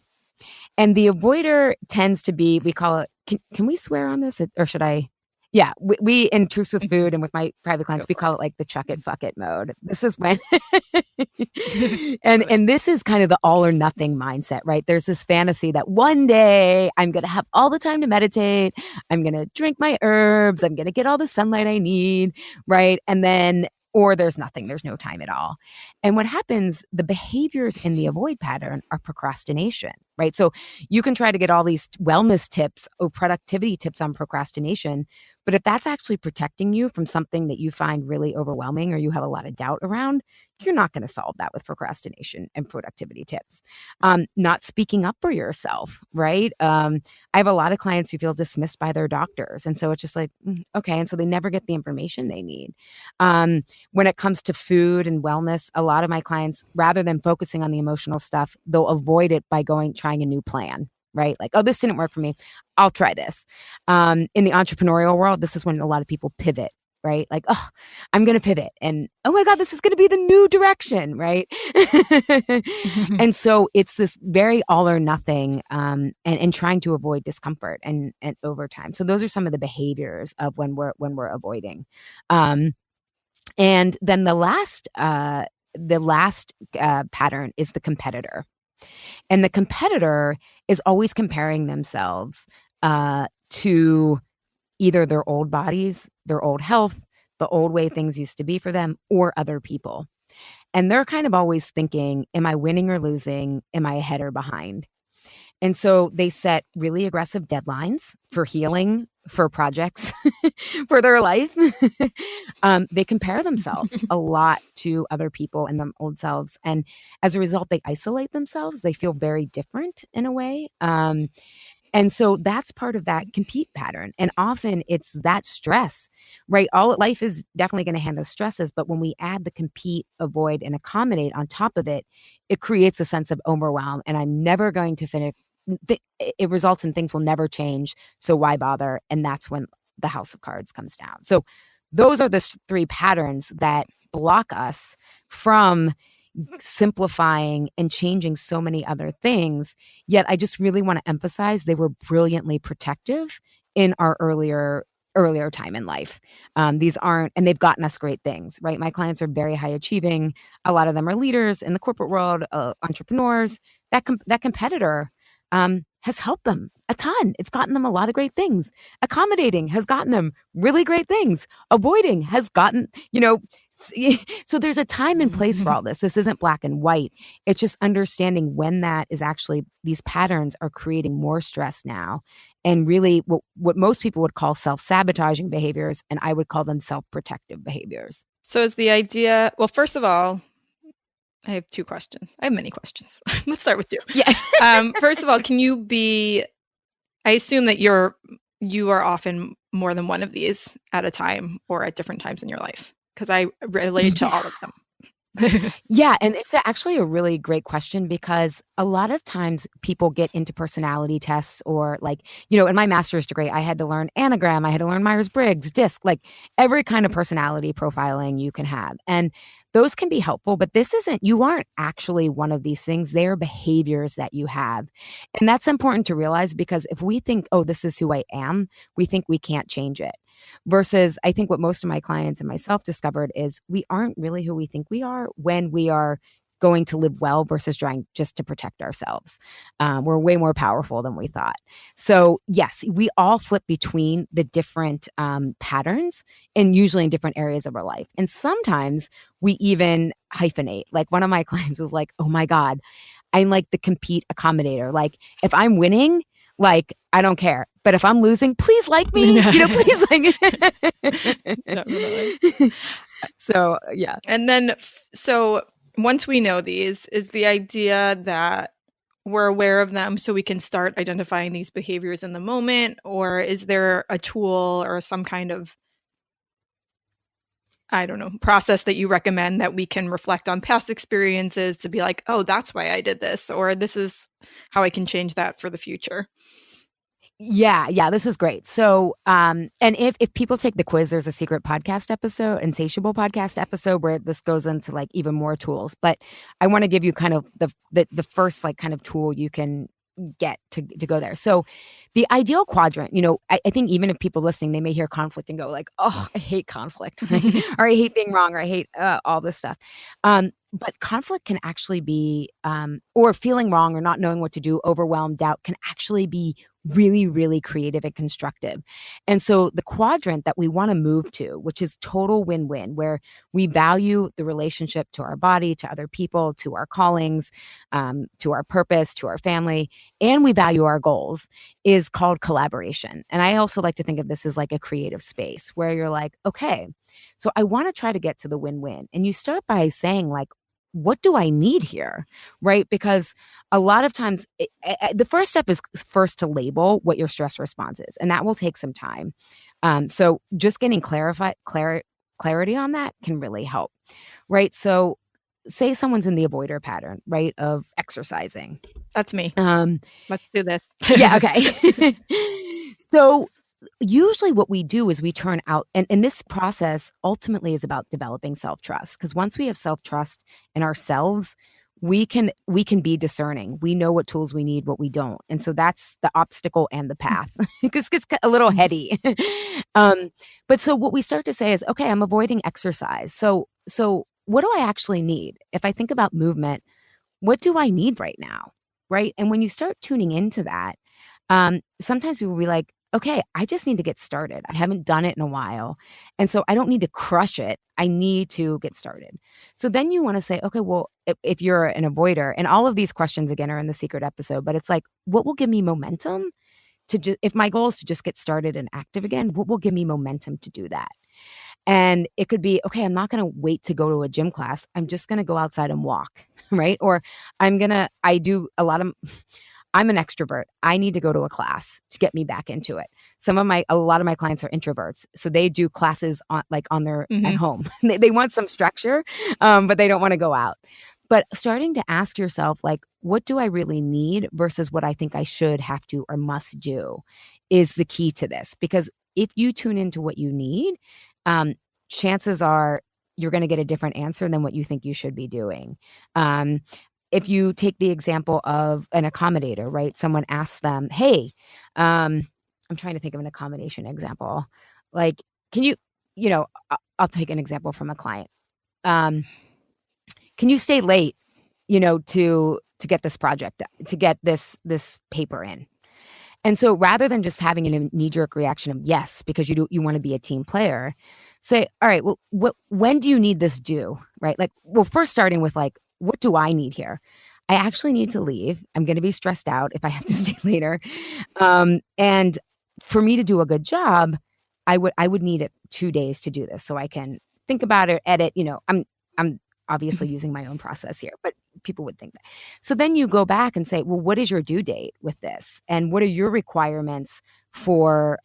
And the avoider tends to be, we call it, can we swear on this or should I? Yeah, we in Truths with Food and with my private clients, we call it like the chuck it, fuck it mode. This is when, and this is kind of the all or nothing mindset, right? There's this fantasy that one day I'm going to have all the time to meditate. I'm going to drink my herbs. I'm going to get all the sunlight I need, right? And then, or there's nothing, there's no time at all. And what happens, the behaviors in the avoid pattern are procrastination, right? So you can try to get all these wellness tips or productivity tips on procrastination, but if that's actually protecting you from something that you find really overwhelming or you have a lot of doubt around, you're not going to solve that with procrastination and productivity tips. Not speaking up for yourself, right? I have a lot of clients who feel dismissed by their doctors. And so it's just like, okay. And so they never get the information they need. When it comes to food and wellness, a lot of my clients, rather than focusing on the emotional stuff, they'll avoid it by trying a new plan, right? Like, oh, this didn't work for me. I'll try this. In the entrepreneurial world, this is when a lot of people pivot, right? Like, oh, I'm going to pivot. And oh my God, this is going to be the new direction, right? And so it's this very all or nothing, and trying to avoid discomfort and over time. So those are some of the behaviors of when we're avoiding. And then the last pattern is the competitor. And the competitor is always comparing themselves to either their old bodies, their old health, the old way things used to be for them, or other people. And they're kind of always thinking, am I winning or losing? Am I ahead or behind? And so they set really aggressive deadlines for healing, for projects, for their life. They compare themselves a lot to other people and them old selves. And as a result, they isolate themselves. They feel very different in a way. And so that's part of that compete pattern. And often it's that stress, right? All life is definitely going to handle stresses, but when we add the compete, avoid, and accommodate on top of it, it creates a sense of overwhelm. And I'm never going to finish. It results in things will never change. So why bother? And that's when the house of cards comes down. So those are the three patterns that block us from simplifying and changing so many other things. Yet I just really want to emphasize they were brilliantly protective in our earlier time in life. These aren't, and they've gotten us great things, right? My clients are very high achieving. A lot of them are leaders in the corporate world, entrepreneurs. That competitor has helped them a ton. It's gotten them a lot of great things. Accommodating has gotten them really great things. Avoiding has gotten, so there's a time and place for all this. This isn't black and white. It's just understanding when that is actually, these patterns are creating more stress now. And really what most people would call self-sabotaging behaviors, and I would call them self-protective behaviors. So is the idea, well, first of all, I have two questions. I have many questions. Let's start with two. Yeah. First of all, I assume that you are often more than one of these at a time or at different times in your life, because I relate to all of them. Yeah. And it's actually a really great question, because a lot of times people get into personality tests or in my master's degree, I had to learn Enneagram, I had to learn Myers-Briggs, DISC, like every kind of personality profiling you can have. And those can be helpful, but you aren't actually one of these things. They are behaviors that you have. And that's important to realize, because if we think, oh, this is who I am, we think we can't change it. Versus, I think what most of my clients and myself discovered is we aren't really who we think we are when we are going to live well versus trying just to protect ourselves. We're way more powerful than we thought. So yes, we all flip between the different patterns, and usually in different areas of our life. And sometimes we even hyphenate. Like one of my clients was like, oh my God, I'm like the compete accommodator. Like if I'm winning, like I don't care. But if I'm losing, please like me. Please like. Definitely. So yeah. And then, so once we know these, is the idea that we're aware of them so we can start identifying these behaviors in the moment? Or is there a tool or some kind of, I don't know, process that you recommend that we can reflect on past experiences to be like, oh, that's why I did this, or this is how I can change that for the future? Yeah, this is great. So, and if people take the quiz, there's a secret podcast episode, Insatiable podcast episode, where this goes into like even more tools. But I want to give you kind of the first like kind of tool you can get to go there. So the ideal quadrant, I think even if people listening, they may hear conflict and go like, oh, I hate conflict, or I hate being wrong, or I hate all this stuff. But conflict can actually be, or feeling wrong or not knowing what to do, overwhelmed, doubt, can actually be really, really creative and constructive. And so the quadrant that we want to move to, which is total win-win, where we value the relationship to our body, to other people, to our callings, to our purpose, to our family, and we value our goals, is called collaboration. And I also like to think of this as like a creative space where you're like, okay, so I want to try to get to the win-win. And you start by saying like, what do I need here? Right? Because a lot of times the first step is first to label what your stress response is, and that will take some time. So just getting clarity on that can really help. Right? So say someone's in the avoider pattern, right, of exercising. That's me. Let's do this. Yeah, okay. So usually what we do is we turn out, and this process ultimately is about developing self-trust, because once we have self-trust in ourselves, we can be discerning. We know what tools we need, what we don't. And so that's the obstacle and the path. Because it gets a little heady. But so what we start to say is, okay, I'm avoiding exercise. So what do I actually need? If I think about movement, what do I need right now? Right? And when you start tuning into that, sometimes people will be like, okay, I just need to get started. I haven't done it in a while. And so I don't need to crush it. I need to get started. So then you want to say, okay, well, if you're an avoider, and all of these questions again are in the secret episode, but it's like, what will give me momentum to just, if my goal is to just get started and active again, what will give me momentum to do that? And it could be, okay, I'm not going to wait to go to a gym class. I'm just going to go outside and walk, right? Or I'm an extrovert. I need to go to a class to get me back into it. A lot of my clients are introverts. So they do classes on their at home. They want some structure, but they don't want to go out. But starting to ask yourself, like, what do I really need versus what I think I should, have to, or must do is the key to this. Because if you tune into what you need, chances are you're going to get a different answer than what you think you should be doing. If you take the example of an accommodator, right? Someone asks them, hey, I'm trying to think of an accommodation example. Like, can I'll take an example from a client. Can you stay late, to get this project, to get this paper in? And so rather than just having a knee-jerk reaction of yes, because you want to be a team player, say, all right, well, when do you need this due, right? Like, well, first starting with like, what do I need here? I actually need to leave. I'm going to be stressed out if I have to stay later. And for me to do a good job, I would need 2 days to do this, so I can think about it, edit. I'm obviously using my own process here, but people would think that. So then you go back and say, well, what is your due date with this? And what are your requirements for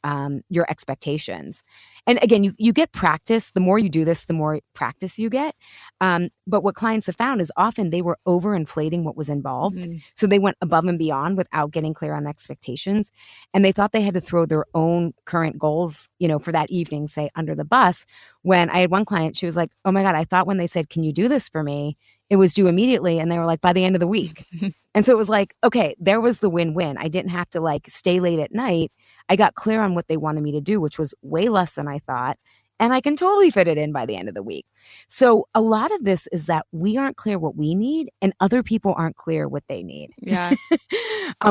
your expectations? And again, you get practice. The more you do this, the more practice you get. But what clients have found is often they were overinflating what was involved. Mm-hmm. So they went above and beyond without getting clear on expectations. And they thought they had to throw their own current goals, for that evening, say, under the bus. When I had one client, she was like, oh my God, I thought when they said, can you do this for me, it was due immediately. And they were like, by the end of the week. And so it was like, okay, there was the win-win. I didn't have to like stay late at night. I got clear on what they wanted me to do, which was way less than I thought. and I can totally fit it in by the end of the week. So a lot of this is that we aren't clear what we need and other people aren't clear what they need. Yeah.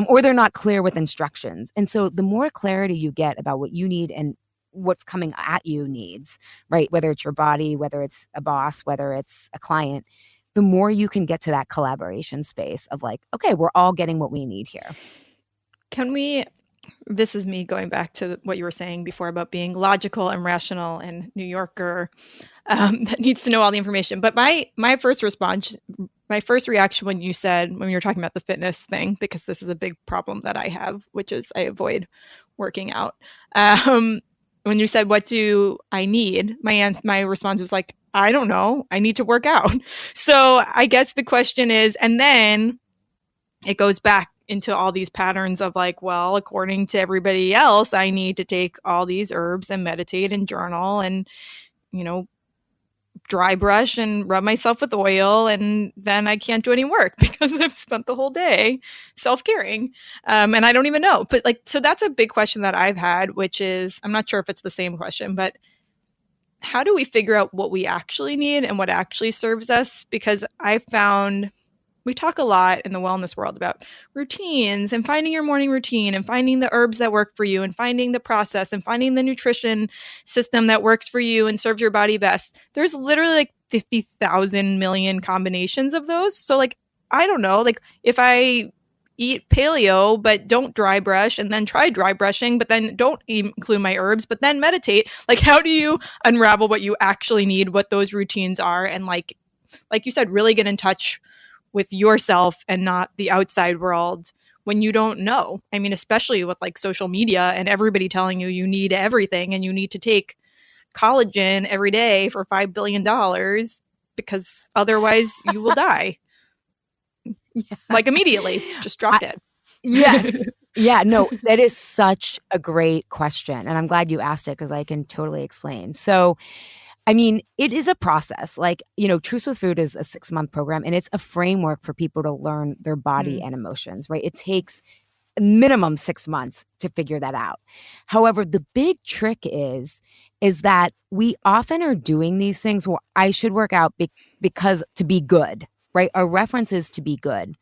Or they're not clear with instructions. And so the more clarity you get about what you need and what's coming at you needs, right? Whether it's your body, whether it's a boss, whether it's a client, the more you can get to that collaboration space of like, okay, we're all getting what we need here. This is me going back to what you were saying before about being logical and rational and New Yorker that needs to know all the information. But my first reaction when you were talking about the fitness thing, because this is a big problem that I have, which is I avoid working out. When you said, what do I need? My response was like, I don't know. I need to work out. So I guess the question is, and then it goes back into all these patterns of like, well, according to everybody else, I need to take all these herbs and meditate and journal and, dry brush and rub myself with oil. And then I can't do any work because I've spent the whole day self-caring. And I don't even know. But so that's a big question that I've had, which is, I'm not sure if it's the same question, but how do we figure out what we actually need and what actually serves us? Because I found we talk a lot in the wellness world about routines and finding your morning routine and finding the herbs that work for you and finding the process and finding the nutrition system that works for you and serves your body best. There's literally like 50,000 million combinations of those. So I don't know, if I eat paleo, but don't dry brush and then try dry brushing, but then don't include my herbs, but then meditate. How do you unravel what you actually need, what those routines are? And like you said, really get in touch with yourself and not the outside world when you don't know. I mean, especially with social media and everybody telling you need everything and you need to take collagen every day for $5 billion because otherwise you will die. Yeah. Immediately, just drop dead. Yes. Yeah, no, that is such a great question. And I'm glad you asked it because I can totally explain. So, I mean, it is a process. Truth with Food is a 6-month program and it's a framework for people to learn their body and emotions, right? It takes minimum 6 months to figure that out. However, the big trick is that we often are doing these things where I should work out because to be good, right? Our reference is to be good.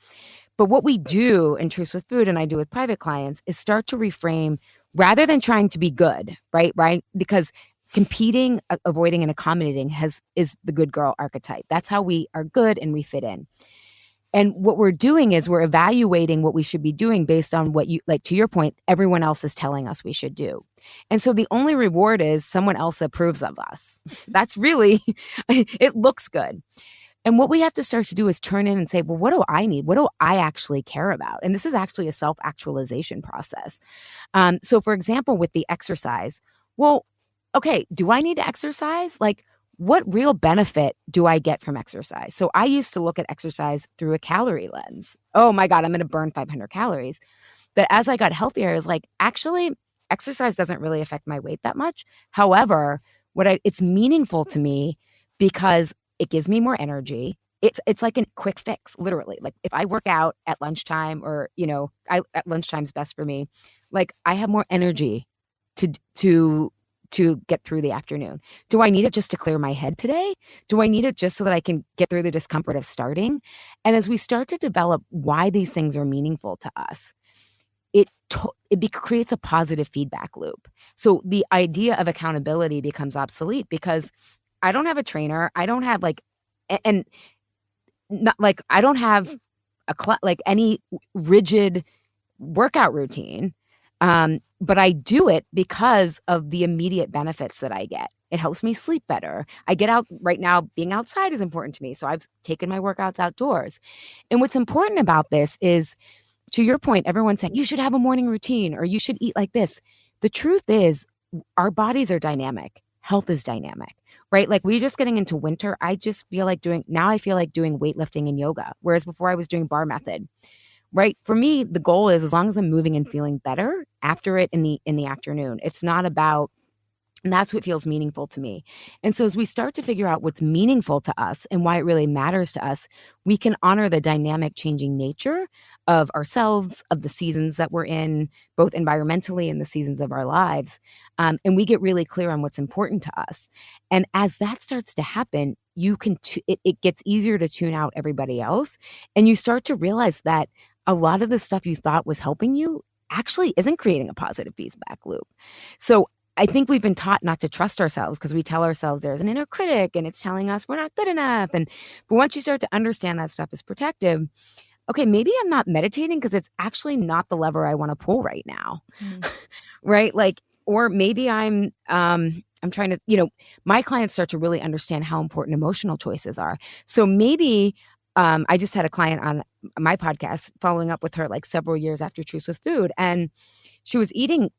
But what we do in Truth with Food and I do with private clients is start to reframe rather than trying to be good, right? Because competing, avoiding, and accommodating is the good girl archetype. That's how we are good and we fit in. And what we're doing is we're evaluating what we should be doing based on what to your point, everyone else is telling us we should do. And so the only reward is someone else approves of us. That's really, it looks good. And what we have to start to do is turn in and say, well, what do I need? What do I actually care about? And this is actually a self-actualization process. So for example, with the exercise, well, okay, do I need to exercise? What real benefit do I get from exercise? So I used to look at exercise through a calorie lens. Oh my God, I'm going to burn 500 calories. But as I got healthier, I was like, actually, exercise doesn't really affect my weight that much. However, it's meaningful to me because it gives me more energy. It's like a quick fix, literally. If I work out at lunchtime or, at lunchtime's best for me, I have more energy to get through the afternoon. Do I need it just to clear my head today? Do I need it just so that I can get through the discomfort of starting? And as we start to develop why these things are meaningful to us, it creates a positive feedback loop. So the idea of accountability becomes obsolete because I don't have a trainer. I don't have and not I don't have any rigid workout routine. But I do it because of the immediate benefits that I get. It helps me sleep better. I get out right now. Being outside is important to me. So I've taken my workouts outdoors. And what's important about this is, to your point, everyone's saying you should have a morning routine or you should eat like this. The truth is our bodies are dynamic. Health is dynamic, right? We're just getting into winter. I feel like doing weightlifting and yoga. Whereas before I was doing bar method. Right. For me, the goal is as long as I'm moving and feeling better after it in the afternoon. It's not about And that's what feels meaningful to me. And so as we start to figure out what's meaningful to us and why it really matters to us, we can honor the dynamic changing nature of ourselves, of the seasons that we're in, both environmentally and the seasons of our lives. And we get really clear on what's important to us. And as that starts to happen, it gets easier to tune out everybody else. And you start to realize that a lot of the stuff you thought was helping you actually isn't creating a positive feedback loop. So I think we've been taught not to trust ourselves because we tell ourselves there's an inner critic and it's telling us we're not good enough. But once you start to understand that stuff is protective, okay, maybe I'm not meditating because it's actually not the lever I want to pull right now. Mm. Right? Like, or maybe I'm trying to, my clients start to really understand how important emotional choices are. So maybe I just had a client on my podcast following up with her like several years after Truth with Food, and she was eating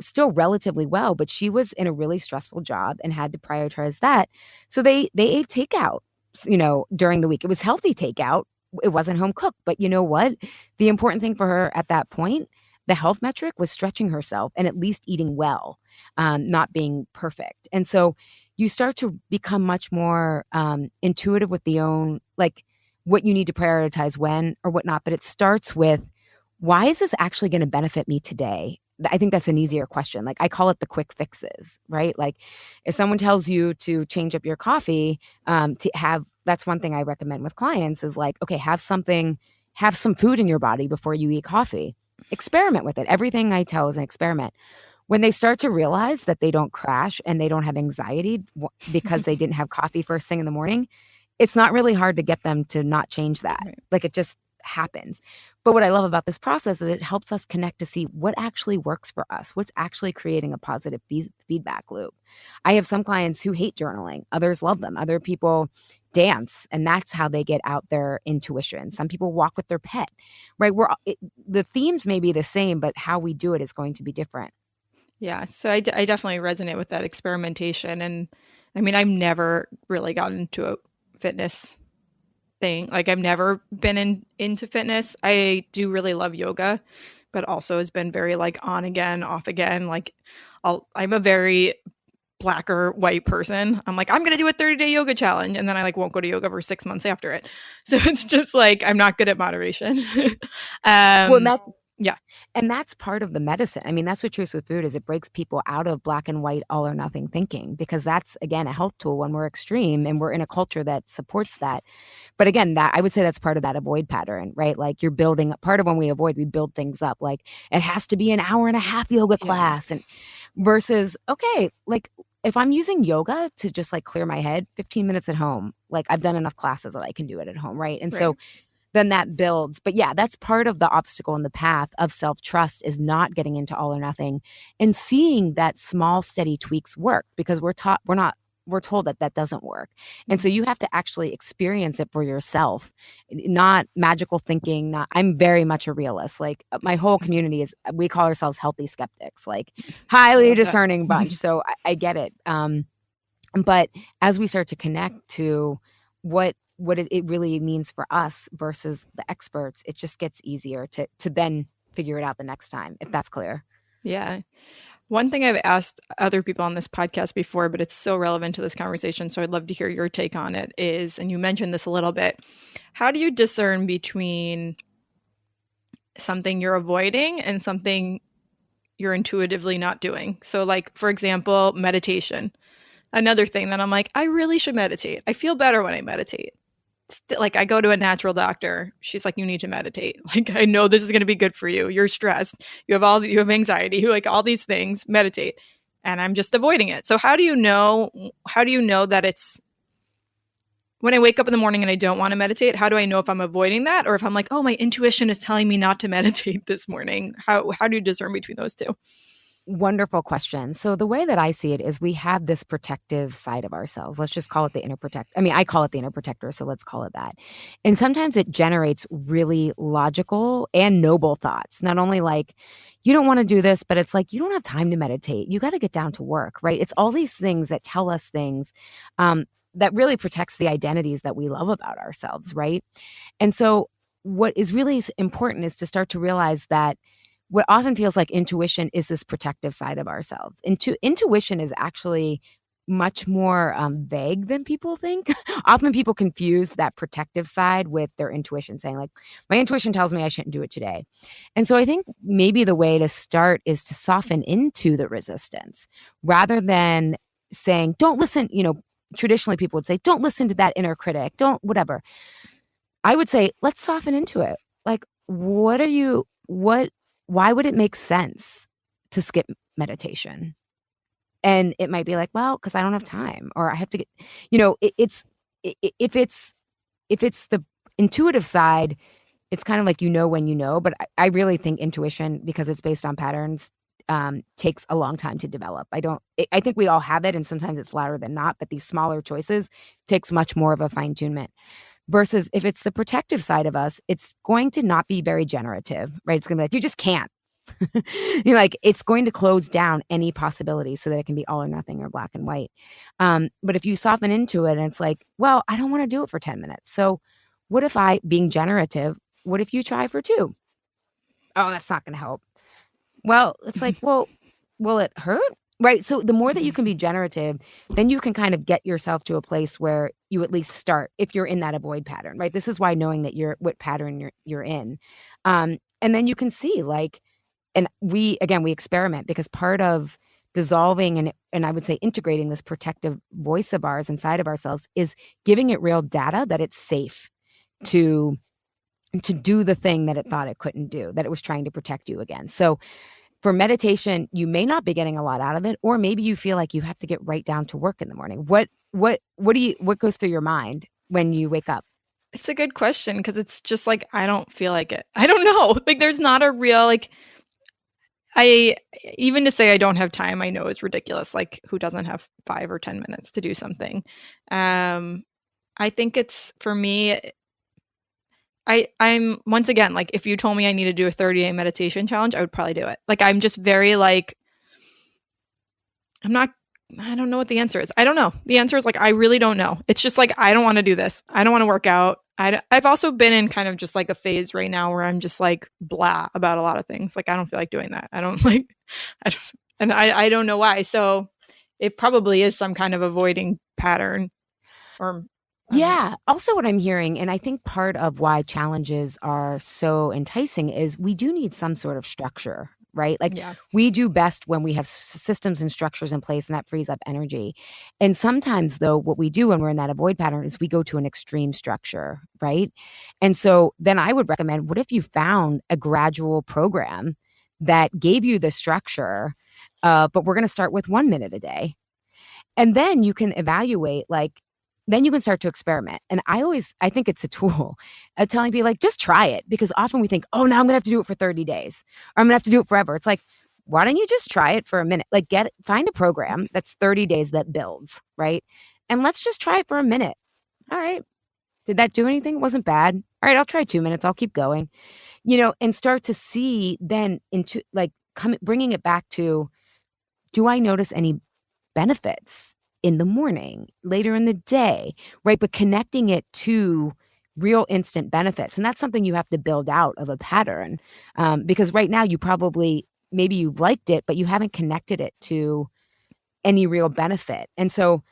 still relatively well, but she was in a really stressful job and had to prioritize that. So they ate takeout, during the week. It was healthy takeout. It wasn't home cooked, but you know what? The important thing for her at that point, the health metric was stretching herself and at least eating well, not being perfect. And so you start to become much more intuitive with like what you need to prioritize when or whatnot. But it starts with, why is this actually going to benefit me today? I think that's an easier question. Like I call it the quick fixes, right? Like if someone tells you to change up your coffee, that's one thing I recommend with clients is like, okay, have some food in your body before you eat coffee. Experiment with it. Everything I tell is an experiment. When they start to realize that they don't crash and they don't have anxiety because they didn't have coffee first thing in the morning, it's not really hard to get them to not change that. Right. Like it just happens. But what I love about this process is it helps us connect to see what actually works for us, what's actually creating a positive feedback loop. I have some clients who hate journaling. Others love them. Other people dance, and that's how they get out their intuition. Some people walk with their pet, right? The themes may be the same, but how we do it is going to be different. Yeah. So I definitely resonate with that experimentation. And I mean, I've never really gotten into a fitness thing. Like I've never been into fitness. I do really love yoga, but also has been very like on again, off again. Like I'm a very black or white person. I'm like, I'm going to do a 30-day yoga challenge. And then I like won't go to yoga for 6 months after it. So it's just like, I'm not good at moderation. Well, yeah. And that's part of the medicine. I mean, that's what Truth with Food is. It breaks people out of black and white, all or nothing thinking, because that's, again, a health tool when we're extreme and we're in a culture that supports that. But again, I would say that's part of that avoid pattern, right? Like you're building, part of when we avoid, we build things up. Like it has to be an hour and a half yoga class and versus, okay, like if I'm using yoga to just like clear my head, 15 minutes at home, like I've done enough classes that I can do it at home, right? And so then that builds. But yeah, that's part of the obstacle in the path of self-trust is not getting into all or nothing and seeing that small, steady tweaks work because we're told that that doesn't work. And so you have to actually experience it for yourself, not magical thinking. I'm very much a realist. Like my whole community we call ourselves healthy skeptics, like highly discerning bunch. So I get it. But as we start to connect to what it really means for us versus the experts, it just gets easier to then figure it out the next time, if that's clear. Yeah. One thing I've asked other people on this podcast before, but it's so relevant to this conversation, so I'd love to hear your take on it, is, and you mentioned this a little bit, how do you discern between something you're avoiding and something you're intuitively not doing? So like, for example, meditation. Another thing that I'm like, I really should meditate. I feel better when I meditate. Like I go to a natural doctor. She's like, you need to meditate. Like, I know this is going to be good for you. You're stressed. You have anxiety, like all these things, meditate. And I'm just avoiding it. So how do you know that it's when I wake up in the morning and I don't want to meditate, how do I know if I'm avoiding that or if I'm like, oh, my intuition is telling me not to meditate this morning? How do you discern between those two? Wonderful question. So the way that I see it is we have this protective side of ourselves. Let's just call it the inner protector. I mean, I call it the inner protector, so let's call it that. And sometimes it generates really logical and noble thoughts. Not only like, you don't want to do this, but it's like, you don't have time to meditate. You got to get down to work, right? It's all these things that tell us things that really protects the identities that we love about ourselves, right? And so what is really important is to start to realize that what often feels like intuition is this protective side of ourselves. Intuition is actually much more vague than people think. Often people confuse that protective side with their intuition, saying like, my intuition tells me I shouldn't do it today. And so I think maybe the way to start is to soften into the resistance rather than saying, don't listen. Traditionally people would say, don't listen to that inner critic, don't whatever. I would say, let's soften into it. Like, why would it make sense to skip meditation? And it might be like, well, because I don't have time, or I have to get, if it's the intuitive side, it's kind of like, when but I really think intuition, because it's based on patterns, takes a long time to develop. I think we all have it, and sometimes it's louder than not, but these smaller choices takes much more of a fine tunement. Versus if it's the protective side of us, it's going to not be very generative, right? It's going to be like, you just can't. Like, it's going to close down any possibility so that it can be all or nothing or black and white. But if you soften into it and it's like, well, I don't want to do it for 10 minutes. So what if being generative, what if you try for 2? Oh, that's not going to help. Well, it's like, well, will it hurt? Right. So the more that you can be generative, then you can kind of get yourself to a place where you at least start if you're in that avoid pattern, right? This is why knowing that what pattern you're in. And then you can see like, and we experiment, because part of dissolving and I would say integrating this protective voice of ours inside of ourselves is giving it real data that it's safe to do the thing that it thought it couldn't do, that it was trying to protect you against. So for meditation, you may not be getting a lot out of it, or maybe you feel like you have to get right down to work in the morning. What goes through your mind when you wake up? It's a good question, because it's just like, I don't feel like it. I don't know. Like, there's not a real, like, even to say I don't have time, I know is ridiculous. Like, who doesn't have 5 or 10 minutes to do something? I think it's, for me, I'm once again, like, if you told me I need to do a 30-day meditation challenge, I would probably do it. Like, I'm just very like, I don't know what the answer is. I don't know. The answer is like, I really don't know. It's just like, I don't want to do this. I don't want to work out. I've also been in kind of just like a phase right now where I'm just like blah about a lot of things. Like, I don't feel like doing that. I don't know why. So it probably is some kind of avoiding pattern, or yeah. Also, what I'm hearing, and I think part of why challenges are so enticing, is we do need some sort of structure, right? Like, yeah. we do best when we have systems and structures in place, and that frees up energy. And sometimes, though, what we do when we're in that avoid pattern is we go to an extreme structure, right? And so then I would recommend, what if you found a gradual program that gave you the structure, but we're going to start with 1 minute a day. And then you can evaluate, like, then you can start to experiment. And I think it's a tool of telling people, like, just try it, because often we think, oh, now I'm gonna have to do it for 30 days, or I'm gonna have to do it forever. It's like, why don't you just try it for a minute? Like, find a program that's 30 days that builds, right? And let's just try it for a minute. All right. Did that do anything? It wasn't bad. All right, I'll try 2 minutes. I'll keep going, and start to see then into like bringing it back to, do I notice any benefits in the morning, later in the day, right? But connecting it to real instant benefits. And that's something you have to build out of a pattern, because right now maybe you've liked it, but you haven't connected it to any real benefit. And so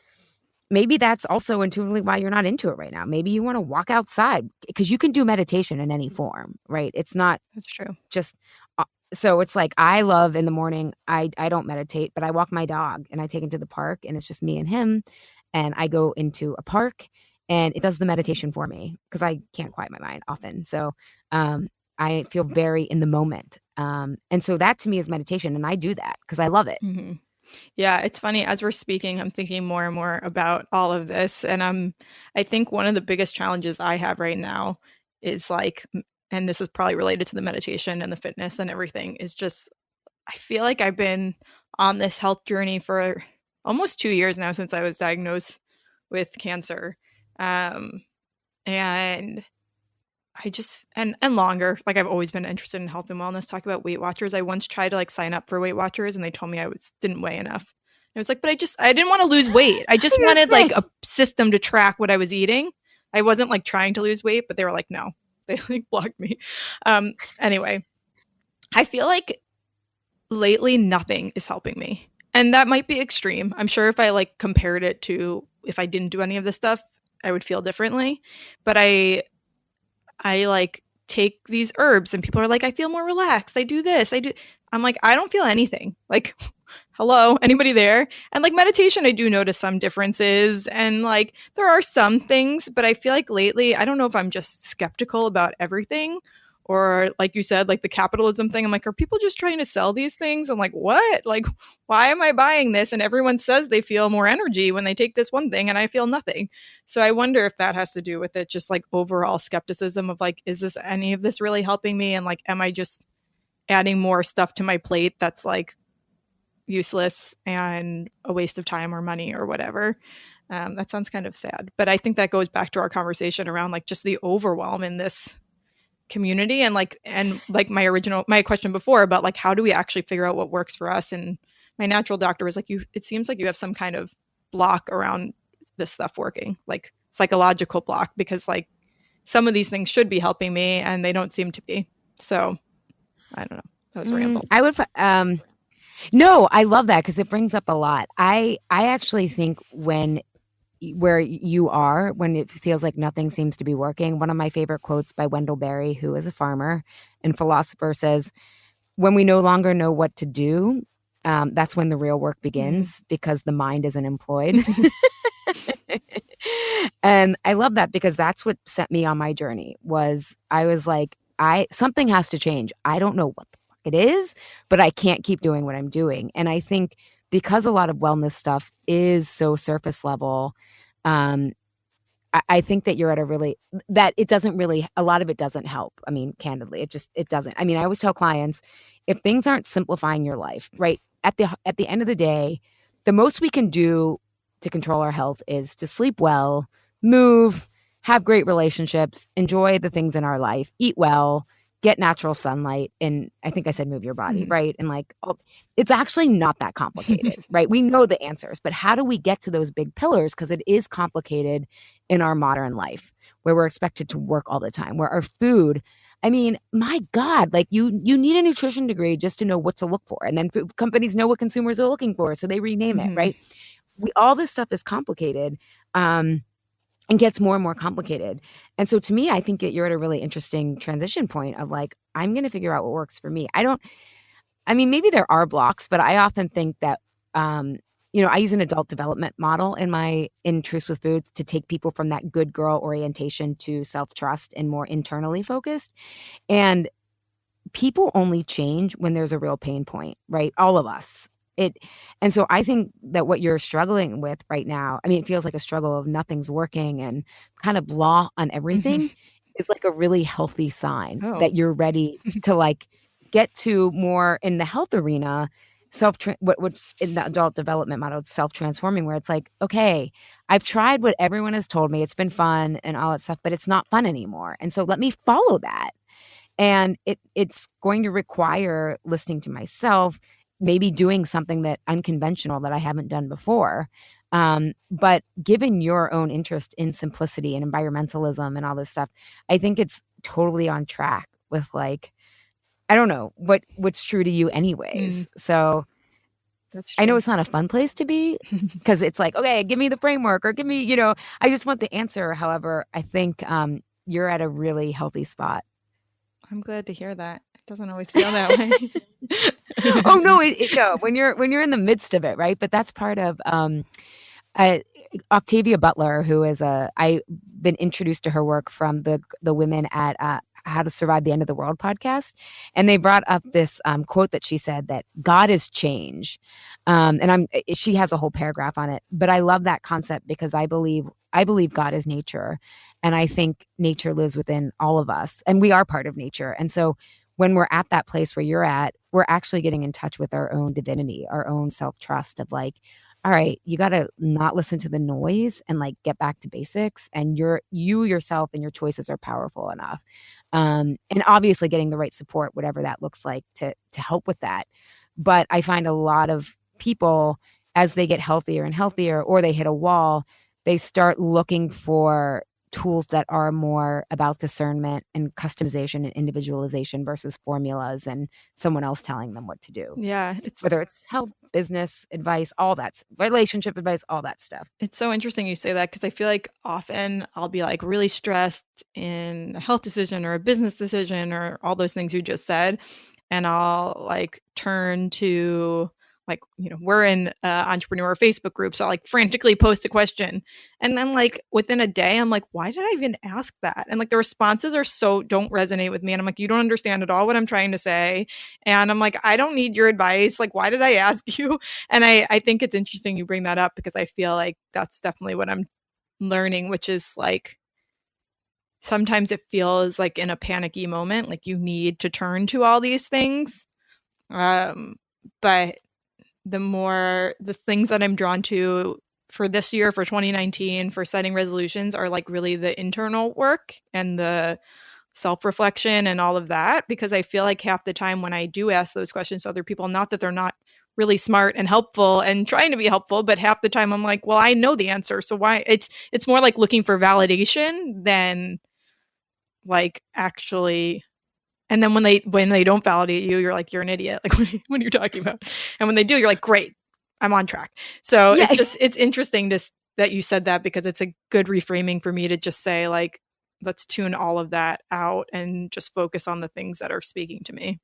maybe that's also intuitively why you're not into it right now. Maybe you want to walk outside, because you can do meditation in any form, right? It's not That's true. just so it's like, I love in the morning, I don't meditate, but I walk my dog and I take him to the park, and it's just me and him. And I go into a park and it does the meditation for me, because I can't quiet my mind often. So I feel very in the moment. And so that to me is meditation. And I do that because I love it. Mm-hmm. Yeah, it's funny. As we're speaking, I'm thinking more and more about all of this. And I think one of the biggest challenges I have right now is like, and this is probably related to the meditation and the fitness and everything, is just, I feel like I've been on this health journey for almost 2 years now, since I was diagnosed with cancer. And I just, and longer, like, I've always been interested in health and wellness. Talk about Weight Watchers. I once tried to like sign up for Weight Watchers, and they told me didn't weigh enough. And I was like, but I didn't want to lose weight. I just wanted like a system to track what I was eating. I wasn't like trying to lose weight, but they were like, no, they like blocked me. Anyway, I feel like lately nothing is helping me. And that might be extreme. I'm sure if I like compared it to if I didn't do any of this stuff, I would feel differently. But I like take these herbs and people are like, I feel more relaxed. I do this. I do. I'm like, I don't feel anything. Like, hello, anybody there? And like meditation, I do notice some differences. And like, there are some things, but I feel like lately, I don't know if I'm just skeptical about everything or like you said, like the capitalism thing. I'm like, are people just trying to sell these things? I'm like, what? Like, why am I buying this? And everyone says they feel more energy when they take this one thing and I feel nothing. So I wonder if that has to do with it, just like overall skepticism of like, is this any of this really helping me? And like, am I just adding more stuff to my plate that's like useless and a waste of time or money or whatever? That sounds kind of sad. But I think that goes back to our conversation around like just the overwhelm in this community and like my question before about like how do we actually figure out what works for us. And my natural doctor was like, it seems like you have some kind of block around this stuff working, like psychological block, because like some of these things should be helping me and they don't seem to be. So I don't know, that was a ramble. I would no, I love that because it brings up a lot. I actually think where you are, when it feels like nothing seems to be working, one of my favorite quotes by Wendell Berry, who is a farmer and philosopher, says, when we no longer know what to do, that's when the real work begins because the mind isn't employed. And I love that because that's what set me on my journey. I was like, something has to change. I don't know what the fuck it is, but I can't keep doing what I'm doing. And I think because a lot of wellness stuff is so surface level, I think that you're at that it doesn't really, a lot of it doesn't help. I mean, candidly, it doesn't. I mean, I always tell clients, if things aren't simplifying your life, right? At the end of the day, the most we can do to control our health is to sleep well, move, have great relationships, enjoy the things in our life, eat well, get natural sunlight. And I think I said move your body, right? And like, it's actually not that complicated, right? We know the answers, but how do we get to those big pillars? Because it is complicated in our modern life where we're expected to work all the time, where our food, I mean, my God, like you need a nutrition degree just to know what to look for. And then food companies know what consumers are looking for. So they rename it, right? All this stuff is complicated. And gets more and more complicated. And so to me, I think that you're at a really interesting transition point of like, I'm going to figure out what works for me. I mean, maybe there are blocks, but I often think that, I use an adult development model in Truths with Foods to take people from that good girl orientation to self-trust and more internally focused. And people only change when there's a real pain point, right? All of us. And so I think that what you're struggling with right now, I mean, it feels like a struggle of nothing's working and kind of blah on everything is like a really healthy sign that you're ready to like get to more in the health arena, what's in the adult development model, it's self-transforming, where it's like, okay, I've tried what everyone has told me. It's been fun and all that stuff, but it's not fun anymore. And so let me follow that. And it's going to require listening to myself, maybe doing something that unconventional that I haven't done before. But given your own interest in simplicity and environmentalism and all this stuff, I think it's totally on track with like, I don't know what's true to you anyways. So That's true. I know it's not a fun place to be because it's like, okay, give me the framework or give me, I just want the answer. However, I think you're at a really healthy spot. I'm glad to hear that. It doesn't always feel that way. Oh no, no. When you're in the midst of it, right? But that's part of Octavia Butler, who is I've been introduced to her work from the women at How to Survive the End of the World podcast, and they brought up this quote that she said that God is change, and she has a whole paragraph on it. But I love that concept because I believe God is nature, and I think nature lives within all of us, and we are part of nature, and so. When we're at that place where you're at, we're actually getting in touch with our own divinity, our own self-trust of like, all right, you got to not listen to the noise and like get back to basics. And you yourself and your choices are powerful enough. And obviously getting the right support, whatever that looks like to help with that. But I find a lot of people as they get healthier and healthier or they hit a wall, they start looking for tools that are more about discernment and customization and individualization versus formulas and someone else telling them what to do. Yeah, Whether it's health, business advice, all that, relationship advice, all that stuff. it's so interesting you say that because I feel like often I'll be like really stressed in a health decision or a business decision or all those things you just said. And I'll like turn to like, we're in entrepreneur Facebook group. So I'll like frantically post a question. And then like within a day, I'm like, why did I even ask that? And like the responses are don't resonate with me. And I'm like, you don't understand at all what I'm trying to say. And I'm like, I don't need your advice. Like, why did I ask you? And I think it's interesting you bring that up because I feel like that's definitely what I'm learning, which is like sometimes it feels like in a panicky moment, like you need to turn to all these things. But the things that I'm drawn to for this year, for 2019, for setting resolutions are like really the internal work and the self-reflection and all of that, because I feel like half the time when I do ask those questions to other people, not that they're not really smart and helpful and trying to be helpful, but half the time I'm like, well, I know the answer. So why it's more like looking for validation than like actually. And then when they don't validate you, you're like, you're an idiot. Like what are you talking about? And when they do, you're like, great, I'm on track. So Yeah. it's interesting that you said that because it's a good reframing for me to just say like, let's tune all of that out and just focus on the things that are speaking to me.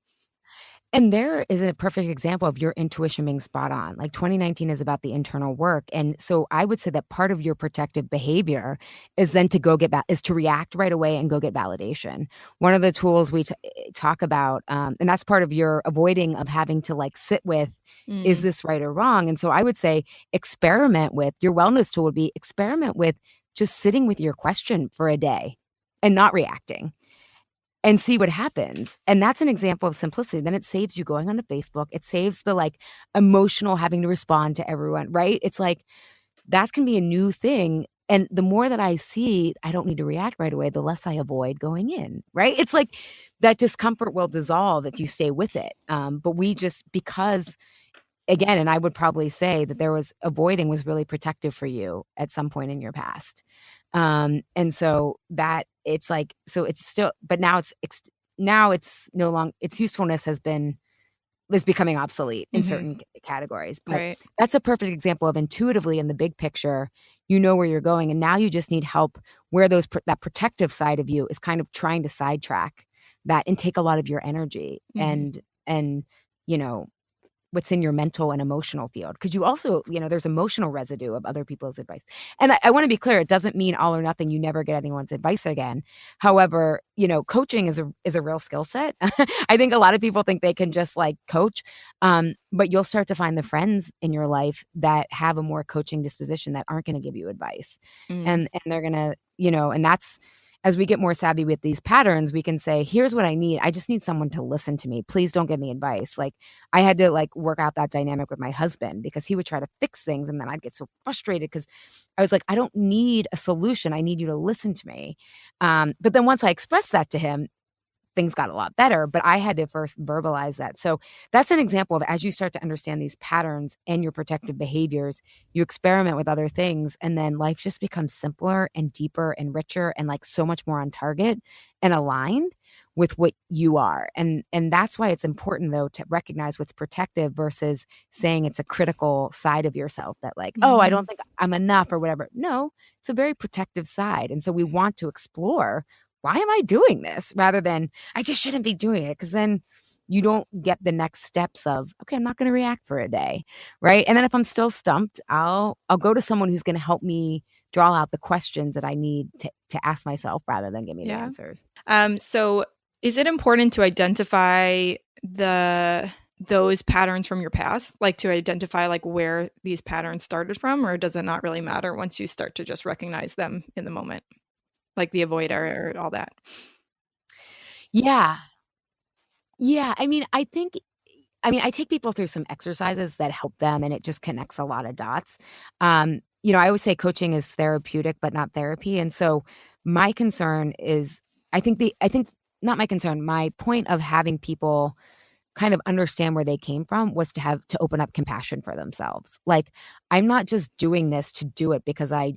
And there is a perfect example of your intuition being spot on. Like 2019 is about the internal work. And so I would say that part of your protective behavior is then to is to react right away and go get validation. One of the tools we talk about, and that's part of your avoiding of having to like sit with, is this right or wrong? And so I would say experiment with your wellness tool would be experiment with just sitting with your question for a day and not reacting and see what happens. And that's an example of simplicity. Then it saves you going onto Facebook. It saves the like emotional having to respond to everyone, right? It's like that can be a new thing. And the more that I see, I don't need to react right away, the less I avoid going in, right? It's like that discomfort will dissolve if you stay with it. But we just, because again, and I would probably say that there was avoiding was really protective for you at some point in your past. And so that it's like, so it's still, but now it's no longer, its usefulness is becoming obsolete in certain categories. But Right. that's a perfect example of intuitively in the big picture, you know where you're going. And now you just need help where that protective side of you is kind of trying to sidetrack that and take a lot of your energy and, you know, what's in your mental and emotional field. Because you also, there's emotional residue of other people's advice. And I want to be clear, it doesn't mean all or nothing. You never get anyone's advice again. However, coaching is a real skill set. I think a lot of people think they can just like coach. But you'll start to find the friends in your life that have a more coaching disposition that aren't going to give you advice. And they're going to, and that's, as we get more savvy with these patterns, we can say, here's what I need. I just need someone to listen to me. Please don't give me advice. Like I had to like work out that dynamic with my husband because he would try to fix things. And then I'd get so frustrated because I was like, I don't need a solution. I need you to listen to me. But then once I expressed that to him, things got a lot better, but I had to first verbalize that. So that's an example of as you start to understand these patterns and your protective behaviors, you experiment with other things, and then life just becomes simpler and deeper and richer and like so much more on target and aligned with what you are. And that's why it's important though to recognize what's protective versus saying it's a critical side of yourself that like, oh, I don't think I'm enough or whatever. No, it's a very protective side. And so we want to explore, why am I doing this? Rather than I just shouldn't be doing it. Because then you don't get the next steps of, okay, I'm not going to react for a day. Right. And then if I'm still stumped, I'll go to someone who's going to help me draw out the questions that I need to ask myself rather than give me the answers. So is it important to identify those patterns from your past, like to identify like where these patterns started from, or does it not really matter once you start to just recognize them in the moment? Like the avoider or all that. Yeah. Yeah. I take people through some exercises that help them and it just connects a lot of dots. I always say coaching is therapeutic, but not therapy. And so my concern is, not my concern, my point of having people kind of understand where they came from was to open up compassion for themselves. Like, I'm not just doing this to do it because I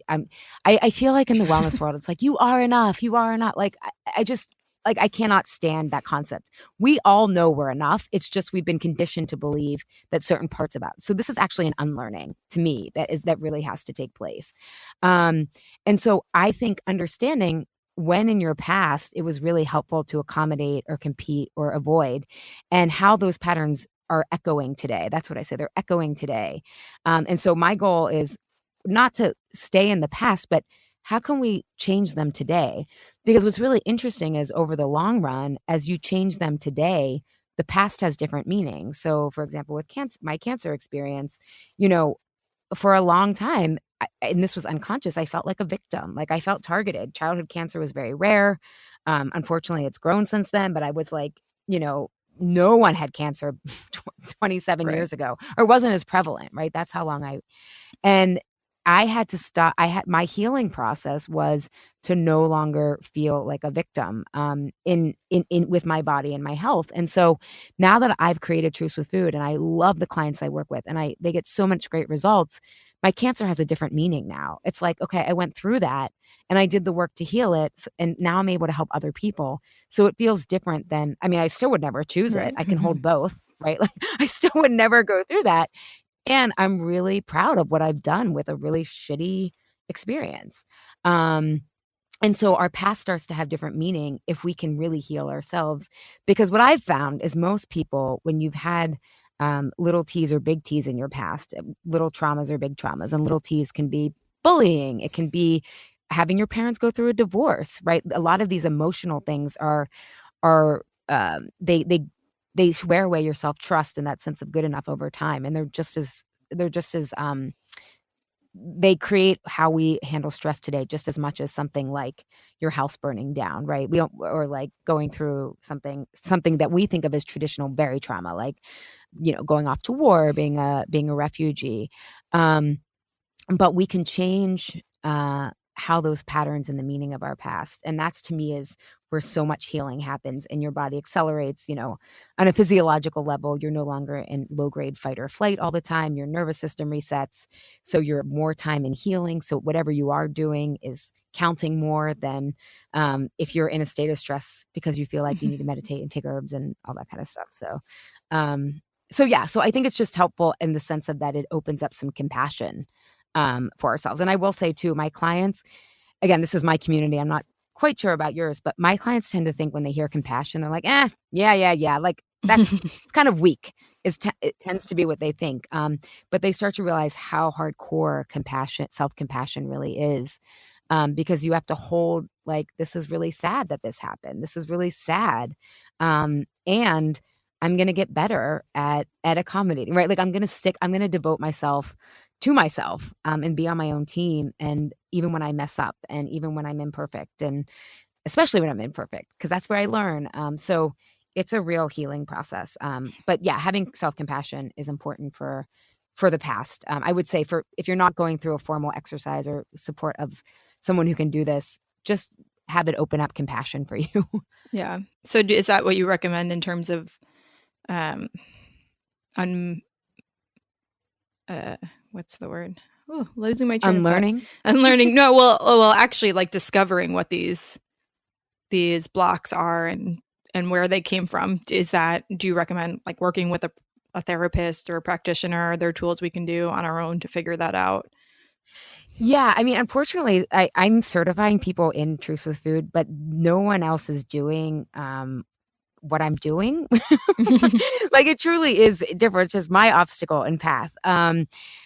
feel like in the wellness world, it's like, you are enough, you are enough. Like, I just, like, I cannot stand that concept. We all know we're enough. It's just we've been conditioned to believe that certain parts about it. So this is actually an unlearning to me that really has to take place. Um, and so I think understanding when in your past it was really helpful to accommodate or compete or avoid, and how those patterns are echoing today. That's what I say. They're echoing today. And so my goal is not to stay in the past, but how can we change them today? Because what's really interesting is over the long run, as you change them today, the past has different meanings. So, for example, with my cancer experience, you know, for a long time, and this was unconscious, I felt like a victim. Like, I felt targeted. Childhood cancer was very rare. Unfortunately, it's grown since then, but I was like, no one had cancer 27 Right. years ago, or wasn't as prevalent, right? That's how long and I had to stop. My healing process was to no longer feel like a victim in with my body and my health. And so now that I've created Truths with Food, and I love the clients I work with, and they get so much great results, my cancer has a different meaning now. It's like, okay, I went through that and I did the work to heal it, and now I'm able to help other people. So it feels different than, I mean, I still would never choose it. Right. I can hold both, right? Like, I still would never go through that, and I'm really proud of what I've done with a really shitty experience. Um, and so our past starts to have different meaning if we can really heal ourselves. Because what I've found is most people, when you've had little T's or big T's in your past, little traumas or big traumas, and little T's can be bullying, it can be having your parents go through a divorce, right? A lot of these emotional things are they wear away your self-trust and that sense of good enough over time, and they're just as they create how we handle stress today just as much as something like your house burning down, right? We don't, or like going through something that we think of as traditional very trauma, like, going off to war, being a refugee. But we can change how those patterns and the meaning of our past. And that's, to me, is where so much healing happens and your body accelerates, on a physiological level. You're no longer in low grade fight or flight all the time. Your nervous system resets. So you're more time in healing. So whatever you are doing is counting more than if you're in a state of stress because you feel like you need to meditate and take herbs and all that kind of stuff. So yeah, so I think it's just helpful in the sense of that it opens up some compassion for ourselves. And I will say too, my clients, again, this is my community. I'm not quite sure about yours, but my clients tend to think when they hear compassion, they're like, yeah. Like, it's kind of weak. It tends to be what they think. But they start to realize how hardcore self-compassion really is. Because you have to hold, like, this is really sad that this happened. This is really sad. And I'm going to get better at accommodating, right? Like, I'm going to devote myself to myself, and be on my own team. And even when I mess up, and even when I'm imperfect, and especially when I'm imperfect, because that's where I learn. So it's a real healing process. But yeah, having self-compassion is important for the past. I would say, for if you're not going through a formal exercise or support of someone who can do this, just have it open up compassion for you. Yeah. So is that what you recommend in terms of what's the word? Oh, losing my train of thought. Unlearning. No, well, actually, like, discovering what these blocks are and where they came from. Do you recommend, like, working with a therapist or a practitioner? Are there tools we can do on our own to figure that out? Yeah, I mean, unfortunately, I'm certifying people in Truths with Food, but no one else is doing what I'm doing. Like, it truly is different. It's just my obstacle and path.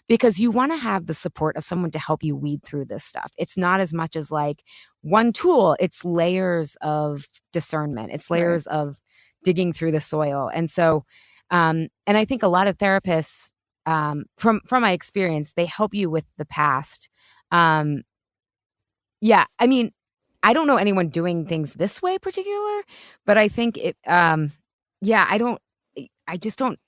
Because you want to have the support of someone to help you weed through this stuff. It's not as much as like one tool, it's layers of discernment, it's layers of digging through the soil. And so, and I think a lot of therapists, from my experience, they help you with the past. Yeah, I mean, I don't know anyone doing things this way particular, but I think yeah, I just don't,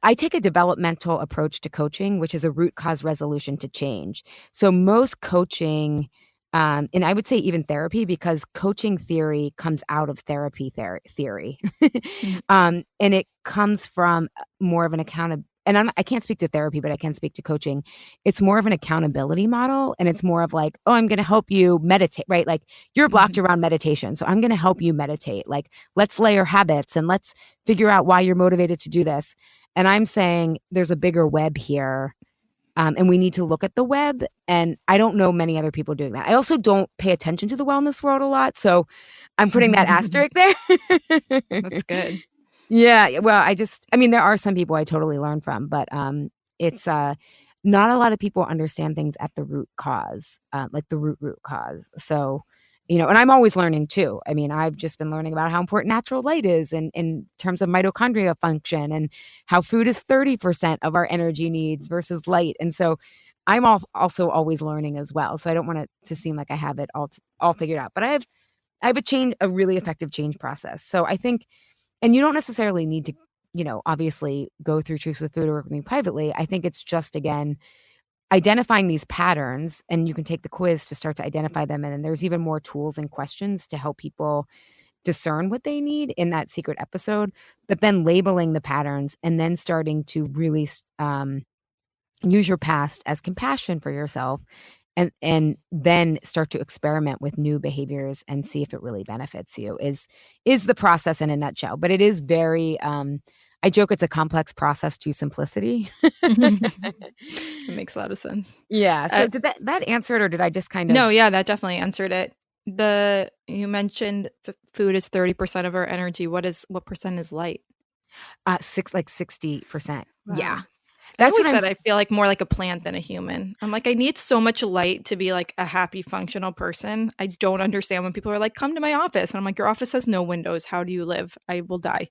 I take a developmental approach to coaching, which is a root cause resolution to change. So most coaching And I would say even therapy, because coaching theory comes out of therapy theory. Mhm. And it comes from more of an and I can't speak to therapy, but I can speak to coaching. It's more of an accountability model. And it's more of like, oh, I'm going to help you meditate, right? Like you're blocked Mhm. around meditation. So I'm going to help you meditate. Like let's layer habits and let's figure out why you're motivated to do this. And I'm saying there's a bigger web here, and we need to look at the web. And I don't know many other people doing that. I also don't pay attention to the wellness world a lot. So I'm putting that asterisk there. That's good. Yeah. Well, I mean, there are some people I totally learn from, but it's not a lot of people understand things at the root cause, like the root cause. So, and I'm always learning too. I mean, I've just been learning about how important natural light is in terms of mitochondria function, and how food is 30% of our energy needs versus light. And so I'm also always learning as well. So I don't want it to seem like I have it all figured out, but I have a really effective change process. So I think, and you don't necessarily need to, obviously go through Truths with Food or work with me privately. I think it's just, again, identifying these patterns, and you can take the quiz to start to identify them. And then there's even more tools and questions to help people discern what they need in that secret episode, but then labeling the patterns and then starting to really use your past as compassion for yourself, and then start to experiment with new behaviors and see if it really benefits you is the process in a nutshell. But it is very I joke it's a complex process to simplicity. It makes a lot of sense. Yeah. So did that answer it, or did I just kind No, of yeah, that definitely answered it. You mentioned food is 30% of our energy. What percent is light? 60%? Yeah. Wow. I That's what always I'm said I feel like more like a plant than a human. I'm like, I need so much light to be like a happy, functional person. I don't understand when people are like, come to my office. And I'm like, your office has no windows. How do you live? I will die.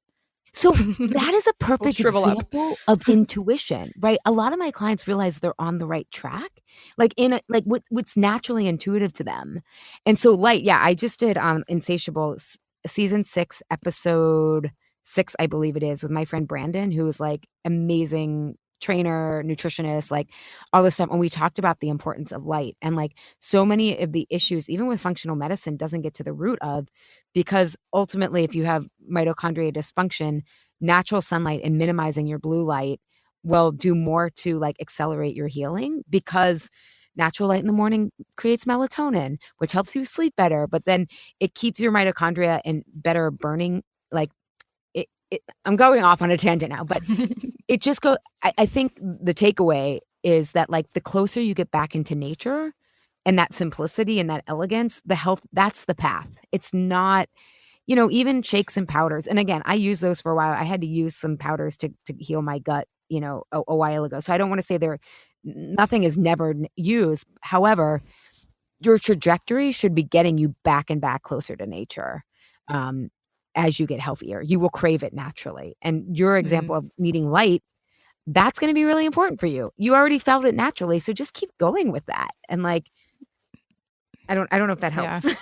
So that is a We'll perfect shrivel up. example of intuition, right? A lot of my clients realize they're on the right track, like what's naturally intuitive to them. And so, like, yeah, I just did Insatiable season 6, episode 6, I believe it is, with my friend Brandon, who is like amazing trainer, nutritionist, like all this stuff. And we talked about the importance of light, and like so many of the issues, even with functional medicine, doesn't get to the root of, because ultimately, if you have mitochondria dysfunction, natural sunlight and minimizing your blue light will do more to like accelerate your healing, because natural light in the morning creates melatonin, which helps you sleep better, but then it keeps your mitochondria in better burning. Like I'm going off on a tangent now, but it just I think the takeaway is that like the closer you get back into nature and that simplicity and that elegance, the health, that's the path. It's not, even shakes and powders. And again, I use those for a while. I had to use some powders to heal my gut, a while ago. So I don't want to say nothing is never used. However, your trajectory should be getting you back and back closer to nature. Um, as you get healthier, you will crave it naturally. And your example Mm, of needing light, that's going to be really important for you. You already felt it naturally. So just keep going with that. And like, I don't know if that yeah. helps.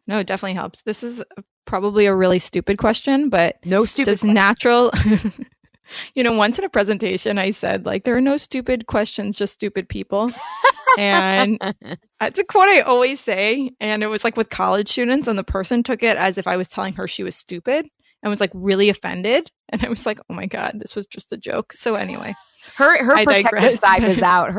No, it definitely helps. This is probably a really stupid question, but No stupid does question. natural once in a presentation I said like there are no stupid questions, just stupid people. And it's a quote I always say. And it was like with college students, and the person took it as if I was telling her she was stupid and was like really offended. And I was like, oh my God, this was just a joke. So anyway, Her I protective digress. side was out.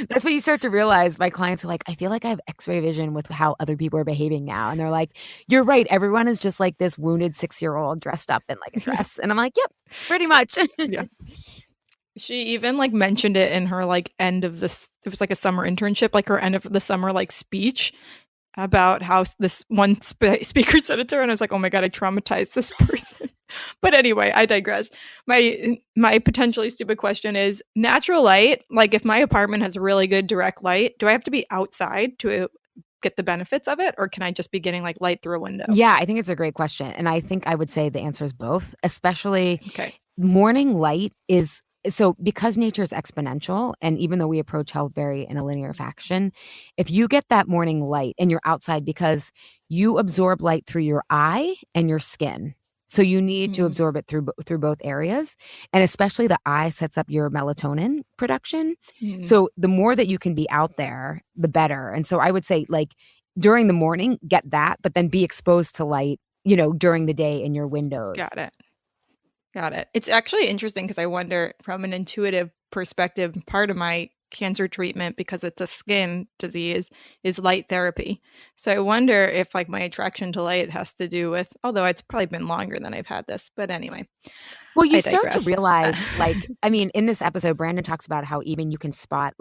That's what you start to realize. My clients are like, I feel like I have X-ray vision with how other people are behaving now. And they're like, you're right. Everyone is just like this wounded 6-year-old dressed up in like a dress. And I'm like, yep, pretty much. Yeah. She even like mentioned it in her like end of this. It was like a summer internship, like her end of the summer like speech about how this one speaker said it to her, and I was like, oh my God, I traumatized this person. But anyway, I digress. My potentially stupid question is natural light. Like if my apartment has really good direct light, do I have to be outside to get the benefits of it, or can I just be getting like light through a window? Yeah, I think it's a great question. And I think I would say the answer is both, especially Okay. morning light is so, because nature is exponential, and even though we approach health very in a linear fashion, if you get that morning light and you're outside, because you absorb light through your eye and your skin. So you need to Mm, absorb it through both areas, and especially the eye sets up your melatonin production. mm. So the more that you can be out there, the better. And so I would say, like, during the morning, get that, but then be exposed to light, during the day in your windows. Got it. Got it. It's actually interesting because I wonder from an intuitive perspective, part of my cancer treatment, because it's a skin disease, is light therapy. So I wonder if like my attraction to light has to do with, although it's probably been longer than I've had this, but anyway, Well, you I start to digress. realize, like, I mean, in this episode, Brandon talks about how even you can spot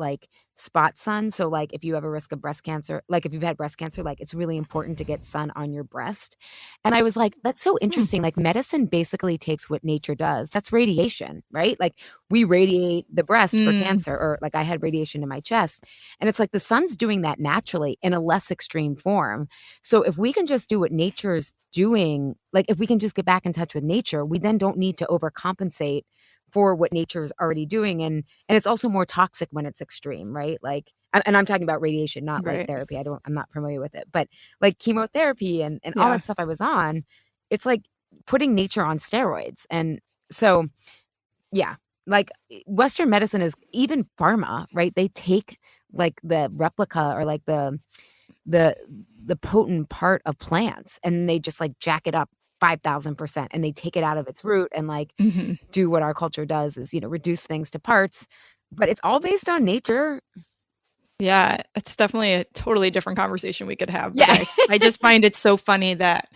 sun. So, like, if you have a risk of breast cancer, like, if you've had breast cancer, like, it's really important to get sun on your breast. And I was like, that's so Hmm, interesting. Like, medicine basically takes what nature does. That's radiation, right? Like, we radiate the breast for mm, cancer, or like I had radiation in my chest. And it's like the sun's doing that naturally in a less extreme form. So if we can just do what nature's doing, like if we can just get back in touch with nature, we then don't need to overcompensate for what nature is already doing. And it's also more toxic when it's extreme, right? Like, and I'm talking about radiation, not light right. therapy. I'm not familiar with it, but like chemotherapy and all Yeah. that stuff I was on, it's like putting nature on steroids. And so, yeah, like Western medicine is even pharma, right? They take like the replica or like the the potent part of plants and they just like jack it up 5,000% and they take it out of its root and like Hmm. do what our culture does is, reduce things to parts, but it's all based on nature. Yeah, it's definitely a totally different conversation we could have, but Yeah. I just find it so funny that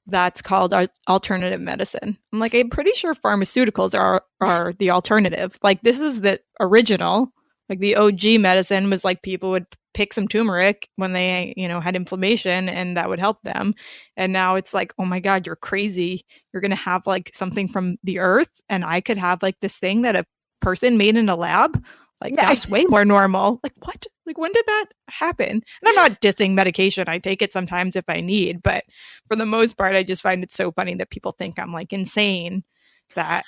that's called alternative medicine. I'm like, I'm pretty sure pharmaceuticals are the alternative. Like this is the original. Like the OG medicine was like people would pick some turmeric when they, had inflammation and that would help them. And now it's like, oh my God, you're crazy. You're gonna have like something from the earth and I could have like this thing that a person made in a lab. Like Yeah. that's way more normal. Like what? Like when did that happen? And I'm not dissing medication. I take it sometimes if I need, but for the most part, I just find it so funny that people think I'm like insane that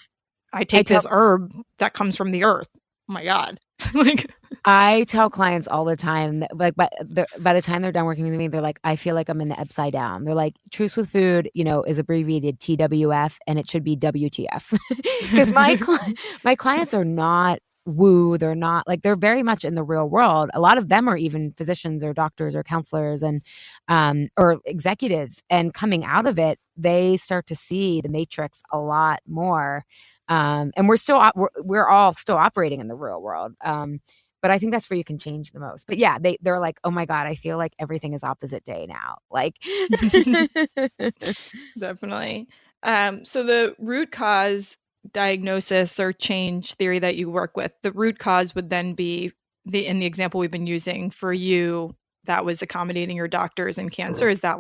I I take tell this herb that comes from the earth. Oh my God. Like, I tell clients all the time that, like, by the time they're done working with me, they're like, I feel like I'm in the upside down. They're like, Truth with Food, is abbreviated TWF, and it should be WTF, because my clients are not woo. They're not like they're very much in the real world. A lot of them are even physicians or doctors or counselors and or executives, and coming out of it, they start to see the matrix a lot more. And we're all still operating in the real world. But I think that's where you can change the most. But yeah, they're like, oh my God, I feel like everything is opposite day now. Like, definitely. So the root cause diagnosis or change theory that you work with, the root cause would then be in the example we've been using for you, that was accommodating your doctors in cancer. Is that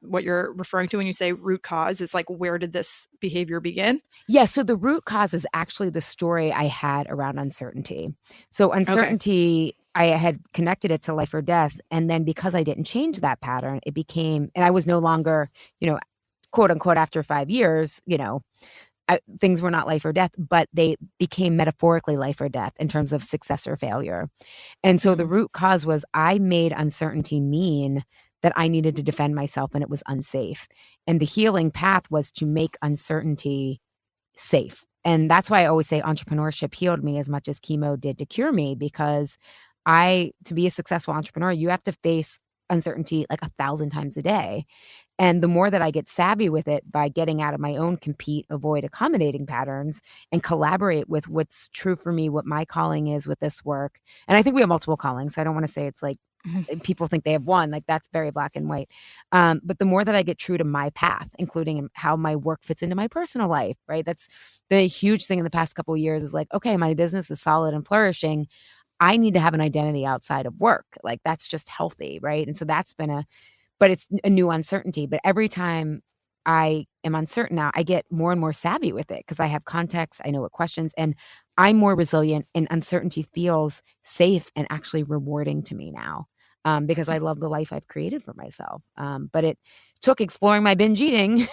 what you're referring to when you say root cause? It's like where did this behavior begin? yeah. So the root cause is actually the story I had around uncertainty. So Okay. uncertainty, I had connected it to life or death. And then because I didn't change that pattern, it became, and I was no longer, quote unquote, after 5 years, things were not life or death, but they became metaphorically life or death in terms of success or failure. And so the Mm. root cause was I made uncertainty mean that I needed to defend myself and it was unsafe. And the healing path was to make uncertainty safe. And that's why I always say entrepreneurship healed me as much as chemo did to cure me, because to be a successful entrepreneur, you have to face uncertainty like 1,000 times a day. And the more that I get savvy with it by getting out of my own compete, avoid, accommodating patterns and collaborate with what's true for me, what my calling is with this work. And I think we have multiple callings. So I don't want to say it's like people think they have one, like that's very black and white. But the more that I get true to my path, including how my work fits into my personal life, right? That's the huge thing in the past couple of years is like, okay, my business is solid and flourishing. I need to have an identity outside of work. Like that's just healthy, right? And so but it's a new uncertainty. But every time I am uncertain now, I get more and more savvy with it because I have context, I know what questions, and I'm more resilient, and uncertainty feels safe and actually rewarding to me now. Because I love the life I've created for myself. But it took exploring my binge eating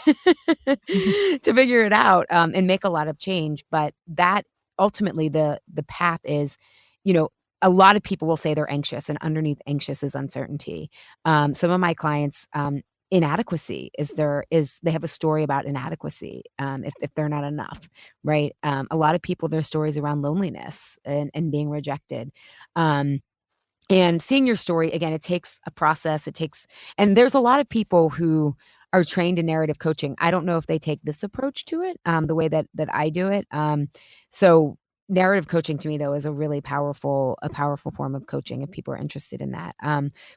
to figure it out and make a lot of change. But that ultimately the path is, you know, a lot of people will say they're anxious, and underneath anxious is uncertainty. Some of my clients inadequacy is they have a story about inadequacy, if they're not enough, right? A lot of people, their stories around loneliness and being rejected. And seeing your story again, it takes a process. And there's a lot of people who are trained in narrative coaching. I don't know if they take this approach to it, the way that I do it. So narrative coaching to me though is a powerful form of coaching if people are interested in that.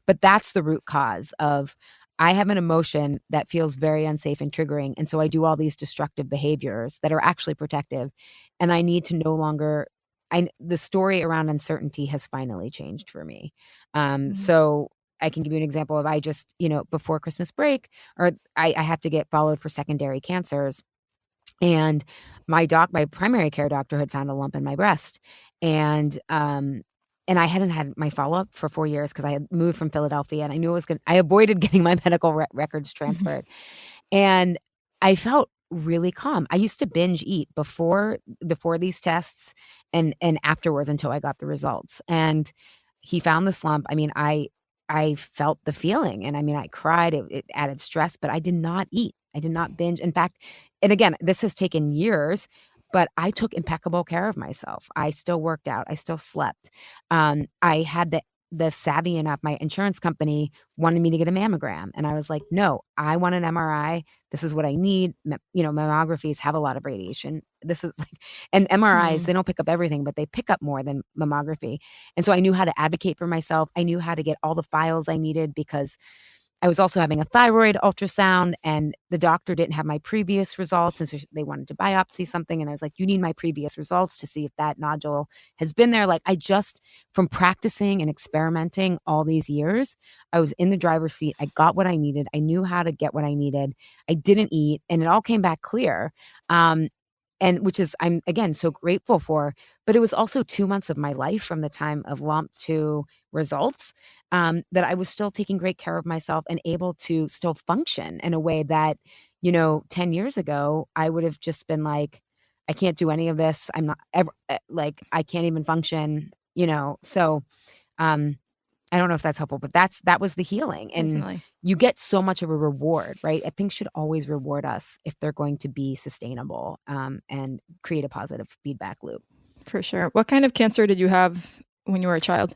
But that's the root cause of, I have an emotion that feels very unsafe and triggering. And so I do all these destructive behaviors that are actually protective. And I need to no longer, the story around uncertainty has finally changed for me. Mhm. So I can give you an example of, I just, before Christmas break, or I have to get followed for secondary cancers. And my primary care doctor had found a lump in my breast. And I hadn't had my follow-up for 4 years because I had moved from Philadelphia, and I knew I avoided getting my medical records transferred. And I felt really calm. I used to binge eat before these tests and afterwards until I got the results. And he found the slump. I mean, I felt the feeling, and I mean, I cried. It added stress, but I did not eat. I did not binge. In fact, and again, this has taken years, but I took impeccable care of myself. I still worked out. I still slept. I had the savvy enough. My insurance company wanted me to get a mammogram, and I was like, no, I want an MRI. This is what I need. Mammographies have a lot of radiation. This is like, and MRIs, Mhm. they don't pick up everything, but they pick up more than mammography. And so I knew how to advocate for myself. I knew how to get all the files I needed because I was also having a thyroid ultrasound, and the doctor didn't have my previous results. And so they wanted to biopsy something. And I was like, you need my previous results to see if that nodule has been there. Like, from practicing and experimenting all these years, I was in the driver's seat. I got what I needed. I knew how to get what I needed. I didn't eat, and it all came back clear. And which is, I'm again so grateful for. But it was also 2 months of my life from the time of lump to results, that I was still taking great care of myself and able to still function in a way that, 10 years ago, I would have just been like, I can't do any of this. I'm not ever, like, I can't even function. So, um, I don't know if that's helpful, but that was the healing. And Definitely. you get so much of a reward, right? I think should always reward us if they're going to be sustainable, and create a positive feedback loop. For sure. What kind of cancer did you have when you were a child?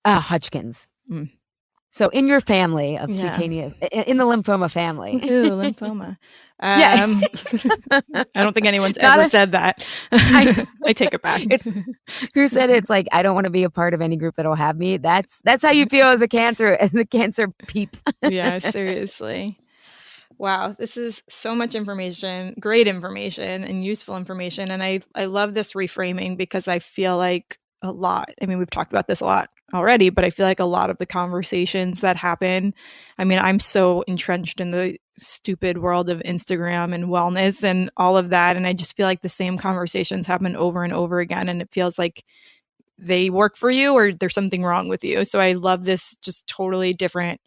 Hodgkin's. Mm. So in your family of Yeah. cutaneous, in the lymphoma family. Ooh, lymphoma. Yeah. I don't think anyone's Not ever a, said that. I I take it back. it's who said it? It's like, I don't want to be a part of any group that'll have me. That's how you feel as a cancer peep. Yeah, seriously. Wow, this is so much information, great information and useful information. And I love this reframing because I feel like I mean, we've talked about this a lot already, but I feel like a lot of the conversations that happen, I mean, I'm so entrenched in the stupid world of Instagram and wellness and all of that. And I just feel like the same conversations happen over and over again. And it feels like they work for you or there's something wrong with you. So I love this just totally different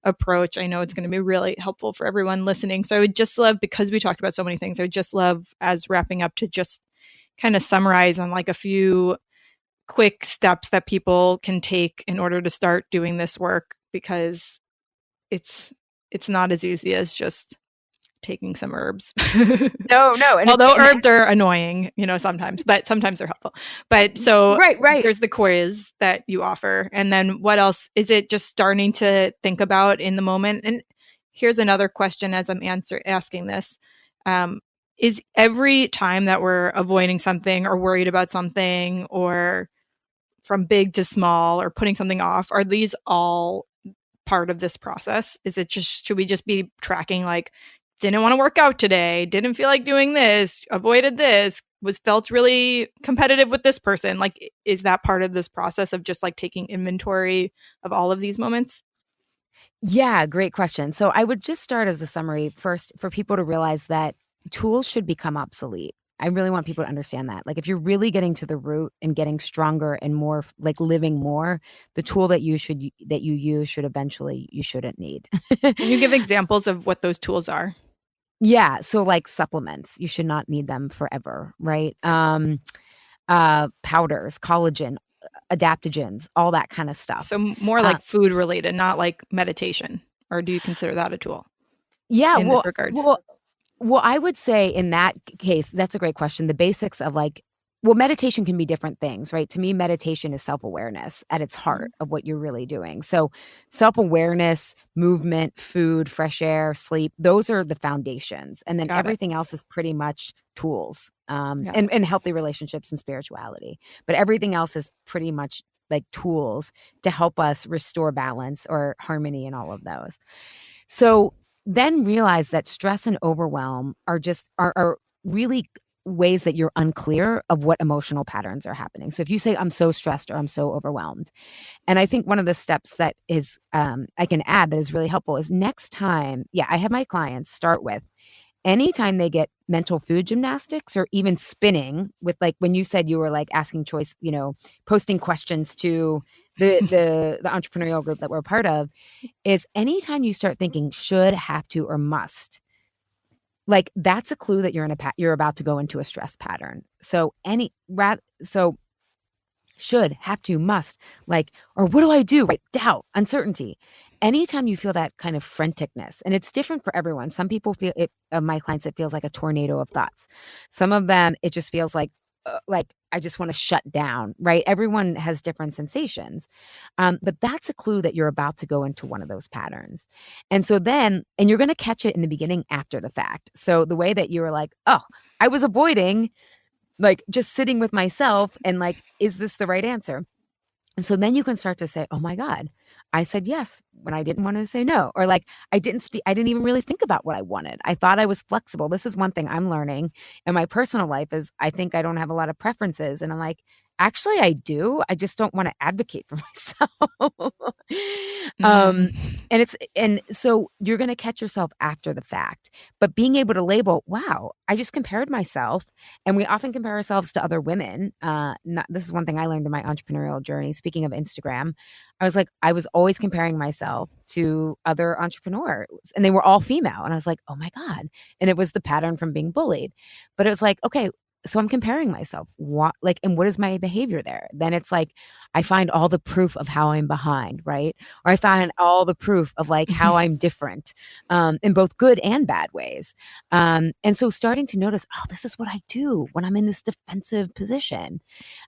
approach. I know it's going to be really helpful for everyone listening. So I would just love, because we talked about so many things, I would just love, as wrapping up, to just kind of summarize on like a few quick steps that people can take in order to start doing this work, because it's it's not as easy as just taking some herbs. No, and Although herbs are annoying, sometimes, but sometimes they're helpful. But so right. there's the quiz that you offer. And then what else? Is it just starting to think about in the moment? And here's another question as I'm asking this. Um, is every time that we're avoiding something or worried about something, or from big to small, or putting something off, are these all part of this process? Is it just, should we just be tracking like, didn't want to work out today, didn't feel like doing this, avoided this, was felt really competitive with this person? Like, is that part of this process of just like taking inventory of all of these moments? Yeah, great question. So I would just start as a summary first for people to realize that tools should become obsolete. I really want people to understand that. Like, if you're really getting to the root and getting stronger and more like living more, the tool that you use should eventually, you shouldn't need. Can you give examples of what those tools are? Yeah, so like supplements, you should not need them forever, right? Powders, collagen, adaptogens, all that kind of So stuff. more like food related, not like meditation. or do you consider that a tool Yeah, in this regard? well, I would say in that case, that's a great question. The basics of like, well, meditation can be different things, right? To me, meditation is self-awareness at its Mhm. heart of what you're really doing. So, self-awareness, movement, food, fresh air, sleep, those are the foundations. And then Got it. everything else is pretty much tools, Yeah. and healthy relationships and spirituality. But everything else is pretty much like tools to help us restore balance or harmony in all of those. So, then realize that stress and overwhelm are really ways that you're unclear of what emotional patterns are happening. So if you say I'm so stressed or I'm so overwhelmed, and I think one of the steps that is I can add that is really helpful is next time, yeah, I have my clients start with anytime they get mental food gymnastics or even spinning with like when you said you were like asking choice, posting questions to the entrepreneurial group that we're part of, is anytime you start thinking should, have to, or must, like that's a clue that you're about to go into a stress pattern. So should, have to, must, like, or what do I do? Right? Doubt, uncertainty. Anytime you feel that kind of franticness, and it's different for everyone. Some people feel it, of my clients, it feels like a tornado of thoughts. Some of them, it just feels like I just want to shut down, right? Everyone has different sensations. But that's a clue that you're about to go into one of those patterns. And so then, and you're going to catch it in the beginning after the fact. So the way that you were like, oh, I was avoiding like just sitting with myself and like, is this the right answer? And so then you can start to say, oh my God, I said yes when I didn't want to say no. Or like I didn't even really think about what I wanted. I thought I was flexible. This is one thing I'm learning in my personal life is I think I don't have a lot of preferences. And I'm like, actually I do. I just don't want to advocate for myself. um Mm. and so you're going to catch yourself after the fact, but being able to label, wow, I just compared myself. And we often compare ourselves to other women. This is one thing I learned in my entrepreneurial journey. Speaking of Instagram, I was like, I was always comparing myself to other entrepreneurs, and they were all female. And I was like, oh my God. And it was the pattern from being bullied. But it was like, okay, so I'm comparing myself. What, like, and what is my behavior there? Then it's like, I find all the proof of how I'm behind, right? Or I find all the proof of like how I'm different, in both good and bad ways. And so starting to notice, oh, this is what I do when I'm in this defensive position.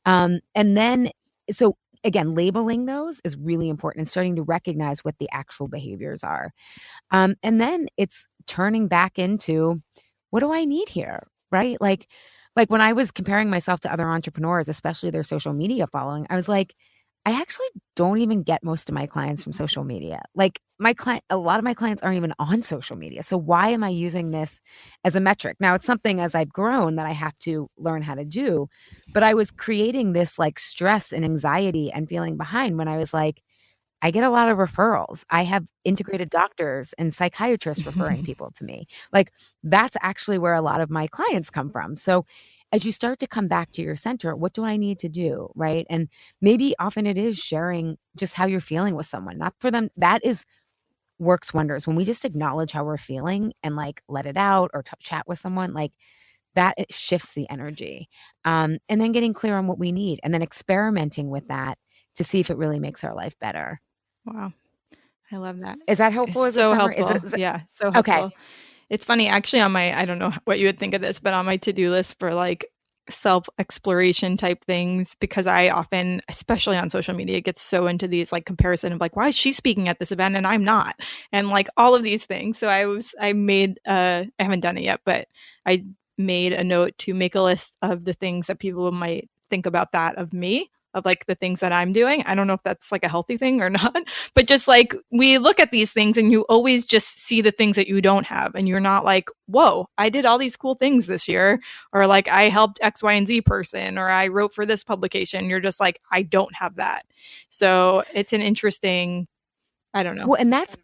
And then, so again, labeling those is really important and starting to recognize what the actual behaviors are. And then it's turning back into what do I need here? Right. Like when I was comparing myself to other entrepreneurs, especially their social media following, I was like, I actually don't even get most of my clients from social media. Like a lot of my clients aren't even on social media. So why am I using this as a metric? Now it's something as I've grown that I have to learn how to do, but I was creating this like stress and anxiety and feeling behind when I was like, I get a lot of referrals. I have integrated doctors and psychiatrists referring people to me. Like that's actually where a lot of my clients come from. So as you start to come back to your center, what do I need to do? Right. And maybe often it is sharing just how you're feeling with someone, not for them. That is works wonders when we just acknowledge how we're feeling and like let it out or chat with someone like that. It shifts the energy. And then getting clear on what we need and then experimenting with that to see if it really makes our life better. Wow. I love that. Is that It's helpful as a so summary? helpful. Yeah, so Okay. helpful. It's funny, actually, on my, I don't know what you would think of this, but on my to-do list for like self-exploration type things, because I often, especially on social media, get so into these like comparison of like, why is she speaking at this event and I'm not? And like all of these things. So I made, I haven't done it yet, but I made a note to make a list of the things that people might think about that of me, of like the things that I'm doing. I don't know if that's like a healthy thing or not, but just like we look at these things and you always just see the things that you don't have. And you're not like, whoa, I did all these cool things this year. Or like I helped X, Y, and Z person, or I wrote for this publication. You're just like, I don't have that. So it's an interesting, I don't know. Well, and that's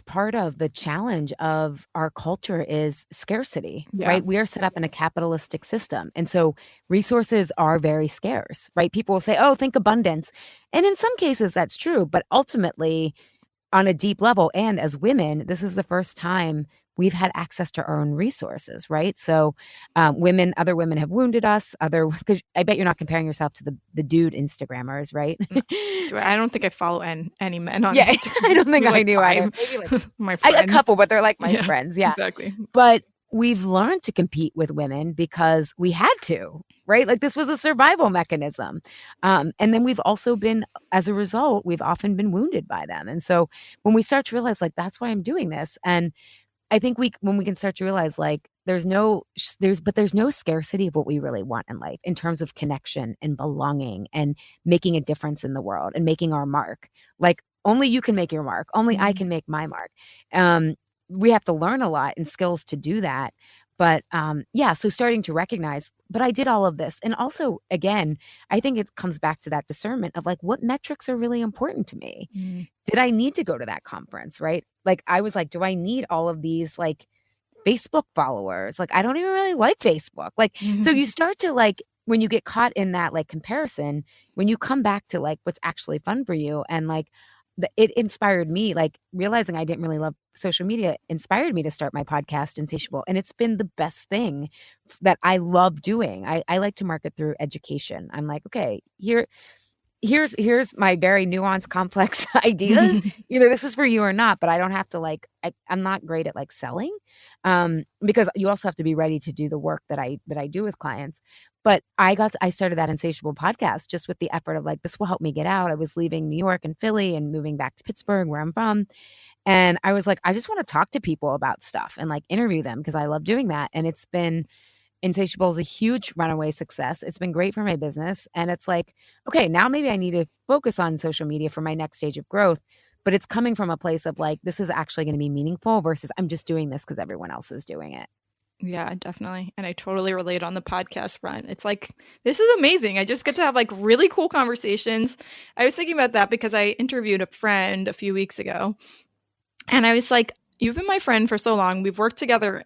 part of the challenge of our culture is scarcity, Yeah. right? We are set up in a capitalistic system. And so resources are very scarce, right? People will say, oh, think abundance. And in some cases that's true, but ultimately on a deep level and as women, this is the first time we've had access to our own resources, right? So other women have wounded us, because I bet you're not comparing yourself to the dude Instagrammers, right? No. I don't think I follow any men on Yeah, Instagram. I don't think Maybe I like do either. 5. Maybe like My a friends. couple, but they're like my Yeah, friends. Yeah. exactly. But we've learned to compete with women because we had to, right? Like this was a survival mechanism. And then we've also been, as a result, we've often been wounded by them. And so when we start to realize, like, that's why I'm doing this. And I think when we can start to realize, like, there's no scarcity of what we really want in life in terms of connection and belonging and making a difference in the world and making our mark. Like, only you can make your mark. Only I can make my mark. We have to learn a lot and skills to do that. But yeah, so starting to recognize, but I did all of this. And also, again, I think it comes back to that discernment of, like, what metrics are really important to me? Did I need to go to that conference, right? Like, I was like, do I need all of these, like, Facebook followers? Like, I don't even really like Facebook. Like, so you start to, like, when you get caught in that, like, comparison, when you come back to, like, what's actually fun for you, and, like, it inspired me, like, realizing I didn't really love social media inspired me to start my podcast, Insatiable. And it's been the best thing that I love doing. I like to market through education. I'm like, okay, here's my very nuanced, complex ideas. Either this is for you or not, but I don't have to, like, I'm not great at, like, selling, because you also have to be ready to do the work that I do with clients. But I started that Insatiable podcast just with the effort of, like, this will help me get out. I was leaving New York and Philly and moving back to Pittsburgh, where I'm from. And I was like, I just want to talk to people about stuff and, like, interview them because I love doing that. And it's been Insatiable is a huge runaway success. It's been great for my business. And it's like, okay, now maybe I need to focus on social media for my next stage of growth. But it's coming from a place of, like, this is actually going to be meaningful versus I'm just doing this because everyone else is doing it. Yeah, definitely. And I totally relate on the podcast front. It's like, this is amazing. I just get to have, like, really cool conversations. I was thinking about that because I interviewed a friend a few weeks ago. And I was like, you've been my friend for so long. We've worked together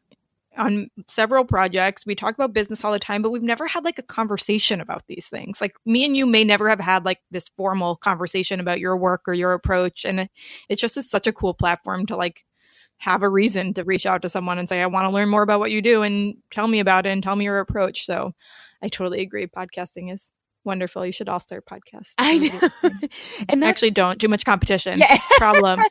on several projects. We talk about business all the time, but we've never had, like, a conversation about these things. Like, me and you may never have had, like, this formal conversation about your work or your approach. And it's just such a cool platform to, like, have a reason to reach out to someone and say, I want to learn more about what you do and tell me about it and tell me your approach. So I totally agree. Podcasting is wonderful. You should all start podcasts. I know. And actually don't. Too much competition. Yeah. Problem.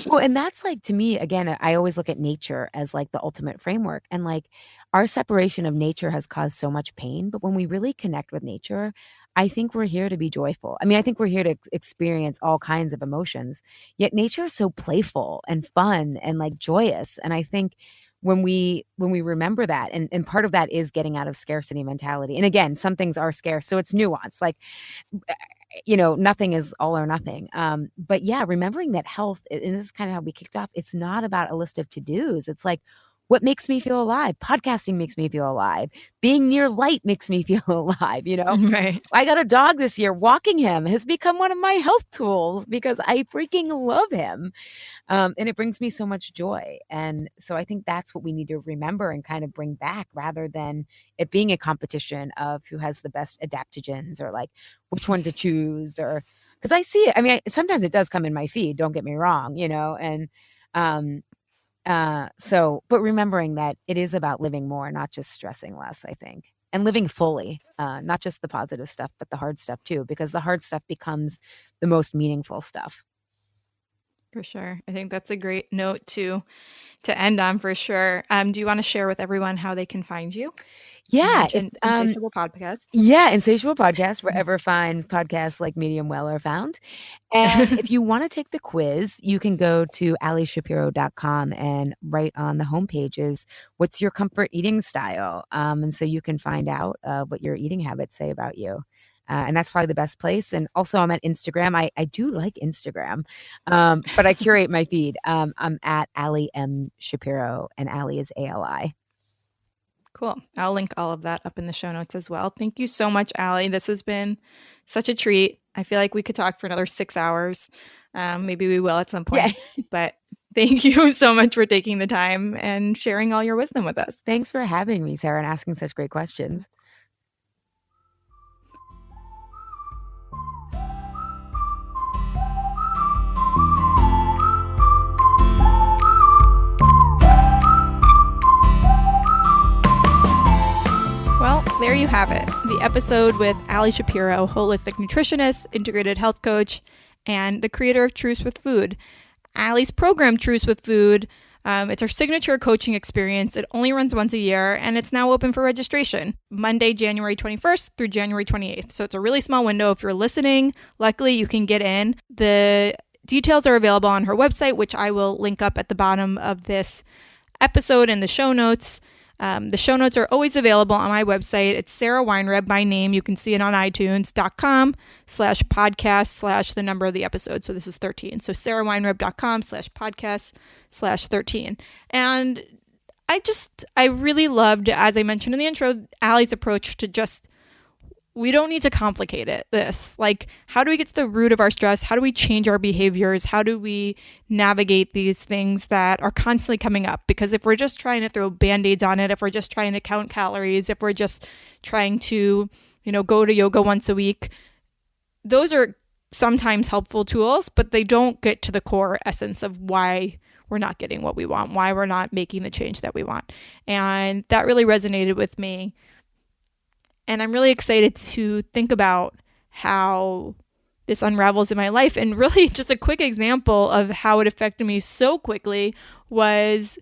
Well, and that's, like, to me, again, I always look at nature as, like, the ultimate framework. And, like, our separation of nature has caused so much pain. But when we really connect with nature, I think we're here to be joyful. I mean, I think we're here to experience all kinds of emotions. Yet nature is so playful and fun and, like, joyous. And I think when we remember that, and part of that is getting out of scarcity mentality. And again, some things are scarce, so it's nuanced. Like, nothing is all or nothing. But yeah, remembering that health, and this is kind of how we kicked off, it's not about a list of to-dos. It's like, what makes me feel alive? Podcasting makes me feel alive. Being near light makes me feel alive. Right. I got a dog this year. Walking him has become one of my health tools because I freaking love him. And it brings me so much joy. And so I think that's what we need to remember and kind of bring back, rather than it being a competition of who has the best adaptogens, or, like, which one to choose, or because I see it. I mean, sometimes it does come in my feed, don't get me wrong, and but remembering that it is about living more, not just stressing less, I think, and living fully, not just the positive stuff, but the hard stuff too, because the hard stuff becomes the most meaningful stuff. For sure. I think that's a great note to end on, for sure. Do you want to share with everyone how they can find you? Yeah. Insatiable Podcast. Yeah, Insatiable Podcast, wherever fine podcasts like Medium Well are found. And if you want to take the quiz, you can go to allyshapiro.com, and right on the homepage is what's your comfort eating style. And so you can find out what your eating habits say about you. And that's probably the best place. And also I'm at Instagram. I do like Instagram, but I curate my feed. I'm at Ally M. Shapiro, and Ally is ALI. Cool. I'll link all of that up in the show notes as well. Thank you so much, Ally. This has been such a treat. I feel like we could talk for another 6 hours. Maybe we will at some point. Yeah. But thank you so much for taking the time and sharing all your wisdom with us. Thanks for having me, Sarah, and asking such great questions. you have it, the episode with Ali Shapiro, holistic nutritionist, integrated health coach, and the creator of Truce with Food. Ali's program, Truce with Food, it's our signature coaching experience. It only runs once a year, and it's now open for registration, Monday, January 21st through January 28th. So it's a really small window. If you're listening, luckily you can get in. The details are available on her website, which I will link up at the bottom of this episode in the show notes. The show notes are always available on my website. It's Sarah Weinreb, my name. You can see it on itunes.com/podcast/ the number of the episode. So this is 13. So sarahweinreb.com/podcast/13. And I really loved, as I mentioned in the intro, Ali's approach to just, we don't need to complicate this. Like, how do we get to the root of our stress? How do we change our behaviors? How do we navigate these things that are constantly coming up? Because if we're just trying to throw Band-Aids on it, if we're just trying to count calories, if we're just trying to, go to yoga once a week, those are sometimes helpful tools, but they don't get to the core essence of why we're not getting what we want, why we're not making the change that we want. And that really resonated with me. And I'm really excited to think about how this unravels in my life. And really just a quick example of how it affected me so quickly was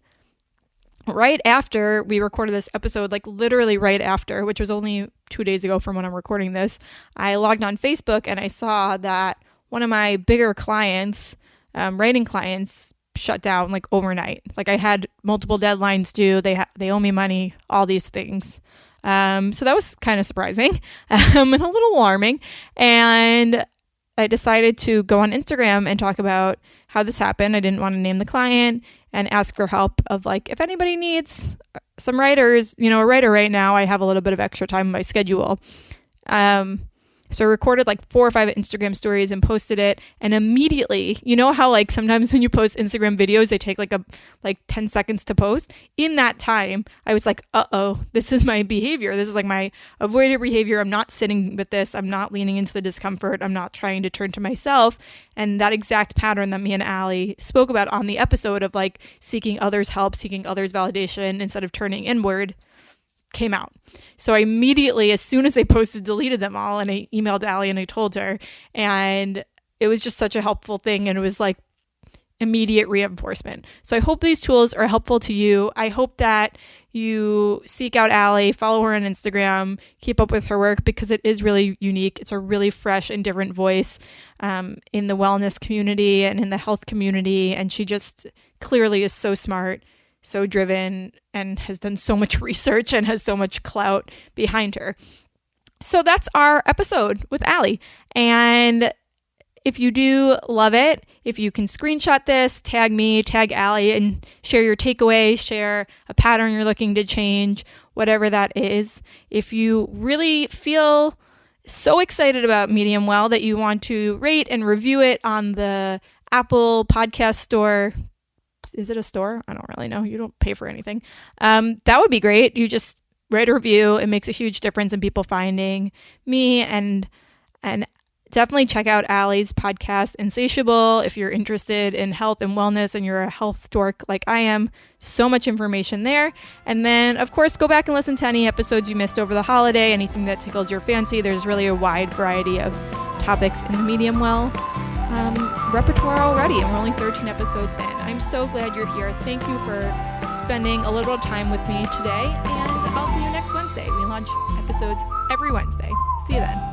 right after we recorded this episode, like literally right after, which was only 2 days ago from when I'm recording this, I logged on Facebook and I saw that one of my bigger clients, writing clients, shut down like overnight. Like I had multiple deadlines due. They owe me money, all these things. So that was kind of surprising and a little alarming. And I decided to go on Instagram and talk about how this happened. I didn't want to name the client and ask for help of like, if anybody needs some writers, a writer right now, I have a little bit of extra time in my schedule. So I recorded like 4 or 5 Instagram stories and posted it. And immediately, you know how like sometimes when you post Instagram videos, they take like 10 seconds to post. In that time, I was like, this is my behavior. This is like my avoidant behavior. I'm not sitting with this. I'm not leaning into the discomfort. I'm not trying to turn to myself. And that exact pattern that me and Ali spoke about on the episode of like seeking others' help, seeking others' validation instead of turning inward came out. So I immediately, as soon as they posted, deleted them all, and I emailed Ali and I told her, and it was just such a helpful thing, and it was like immediate reinforcement. So I hope these tools are helpful to you. I hope that you seek out Ali, follow her on Instagram, keep up with her work because it is really unique. It's a really fresh and different voice in the wellness community and in the health community, and she just clearly is so smart, so driven, and has done so much research and has so much clout behind her. So that's our episode with Ali. And if you do love it, if you can screenshot this, tag me, tag Ali, and share your takeaway, share a pattern you're looking to change, whatever that is. If you really feel so excited about Medium Well that you want to rate and review it on the Apple Podcast Store. Is it a store? I don't really know. You don't pay for anything. That would be great. You just write a review. It makes a huge difference in people finding me, and definitely check out Ali's podcast, Insatiable, if you're interested in health and wellness and you're a health dork like I am. So much information there. And then, of course, go back and listen to any episodes you missed over the holiday, anything that tickles your fancy. There's really a wide variety of topics in the Medium Well repertoire already, and we're only 13 episodes in. I'm so glad you're here. Thank you for spending a little time with me today, and I'll see you next Wednesday. We launch episodes every Wednesday. See you then.